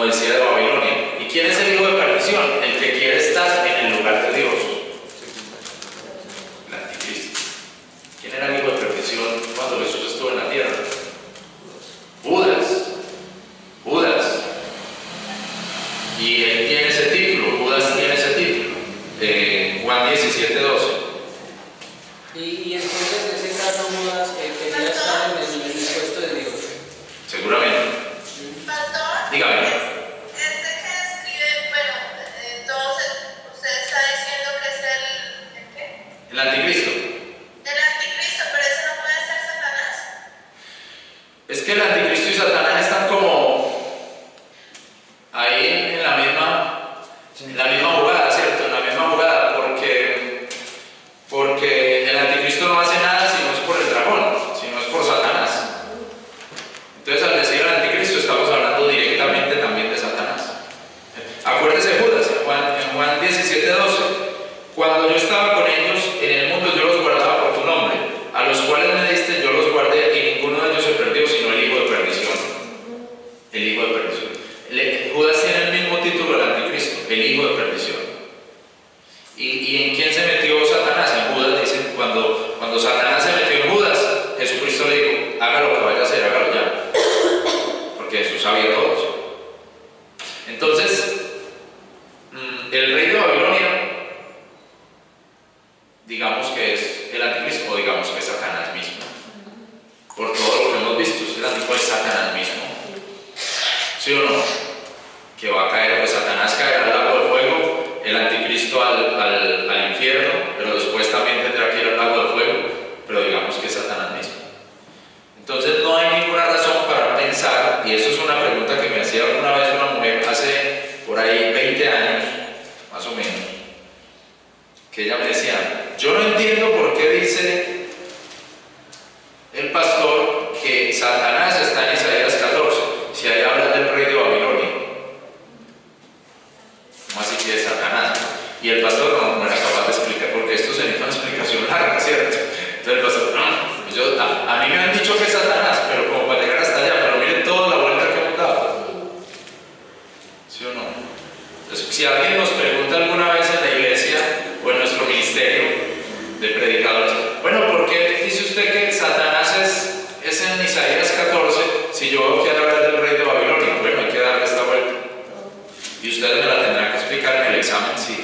A: como decía, de Babilonia. ¿Y quién es el hijo de perdición? El que quiere estar en el lugar de Dios. El anticristo. ¿Quién era el hijo de perdición cuando Jesús estuvo en la tierra? Judas. Judas. Y él tiene ese título, Judas tiene ese título. Juan 17:12.
B: Y entonces en ese caso Judas quería estar en el puesto de Dios.
A: Seguramente.
F: Pastor,
A: Dígame.
F: que escribe, bueno, entonces usted está diciendo que es ¿el qué?
A: El anticristo.
F: El anticristo, pero ese no puede ser Satanás.
A: Es que el anticristo y Satanás están como ahí en la misma jugada, ¿cierto? En la misma jugada, porque el anticristo no hace nada si no es por el dragón, si no es por Satanás. Entonces, al decir el anticristo, estamos hablando directamente también de Satanás. Acuérdese Judas, en Juan 17:12, cuando yo estaba con ellos en el mundo, yo los guardaba por tu nombre, a los cuales me diste, yo los guardé, y ninguno de ellos se perdió, sino el hijo de perdición. El hijo de perdición. Judas tiene el mismo título del anticristo, el hijo de perdición. ¿Y en quién se metió Satanás? En Judas. Dicen, cuando Satanás se metió en Judas, Jesucristo le dijo, haga lo que vaya a hacer, hágalo ya. Porque Jesús sabía todo eso. Entonces, el rey de Babilonia, digamos que es el anticristo, o digamos que es Satanás mismo. Por todo lo que hemos visto, el anticristo es Satanás mismo. ¿Sí o no? Que va a caer, pues Satanás caerá al lago de fuego, el anticristo al infierno, pero después también tendrá que ir al lago de fuego, pero digamos que es Satanás mismo. Entonces no hay ninguna razón para pensar, y eso es una pregunta que me hacía alguna vez una mujer hace por ahí 20 años, más o menos, que ella me decía, yo no entiendo por qué dice el pastor que Satanás está en Isaías 14, si ahí habla del rey de Babilonia. ¿Cómo así que es Satanás? Y el pastor no era capaz de explicar, porque esto se necesita una explicación larga, ¿cierto? Entonces el pastor, a mí me han dicho que es Satanás, pero como para llegar hasta allá, pero miren toda la vuelta que hemos dado. ¿Sí o no? Entonces, si alguien nos pregunta alguna vez en la iglesia o en nuestro ministerio de predicadores, bueno, ¿por qué dice usted que Satanás es en Isaías 14 si yo quiero hablar del rey de Babilonia? Bueno, hay que darle esta vuelta. Y ustedes me la tendrán que explicar en el examen si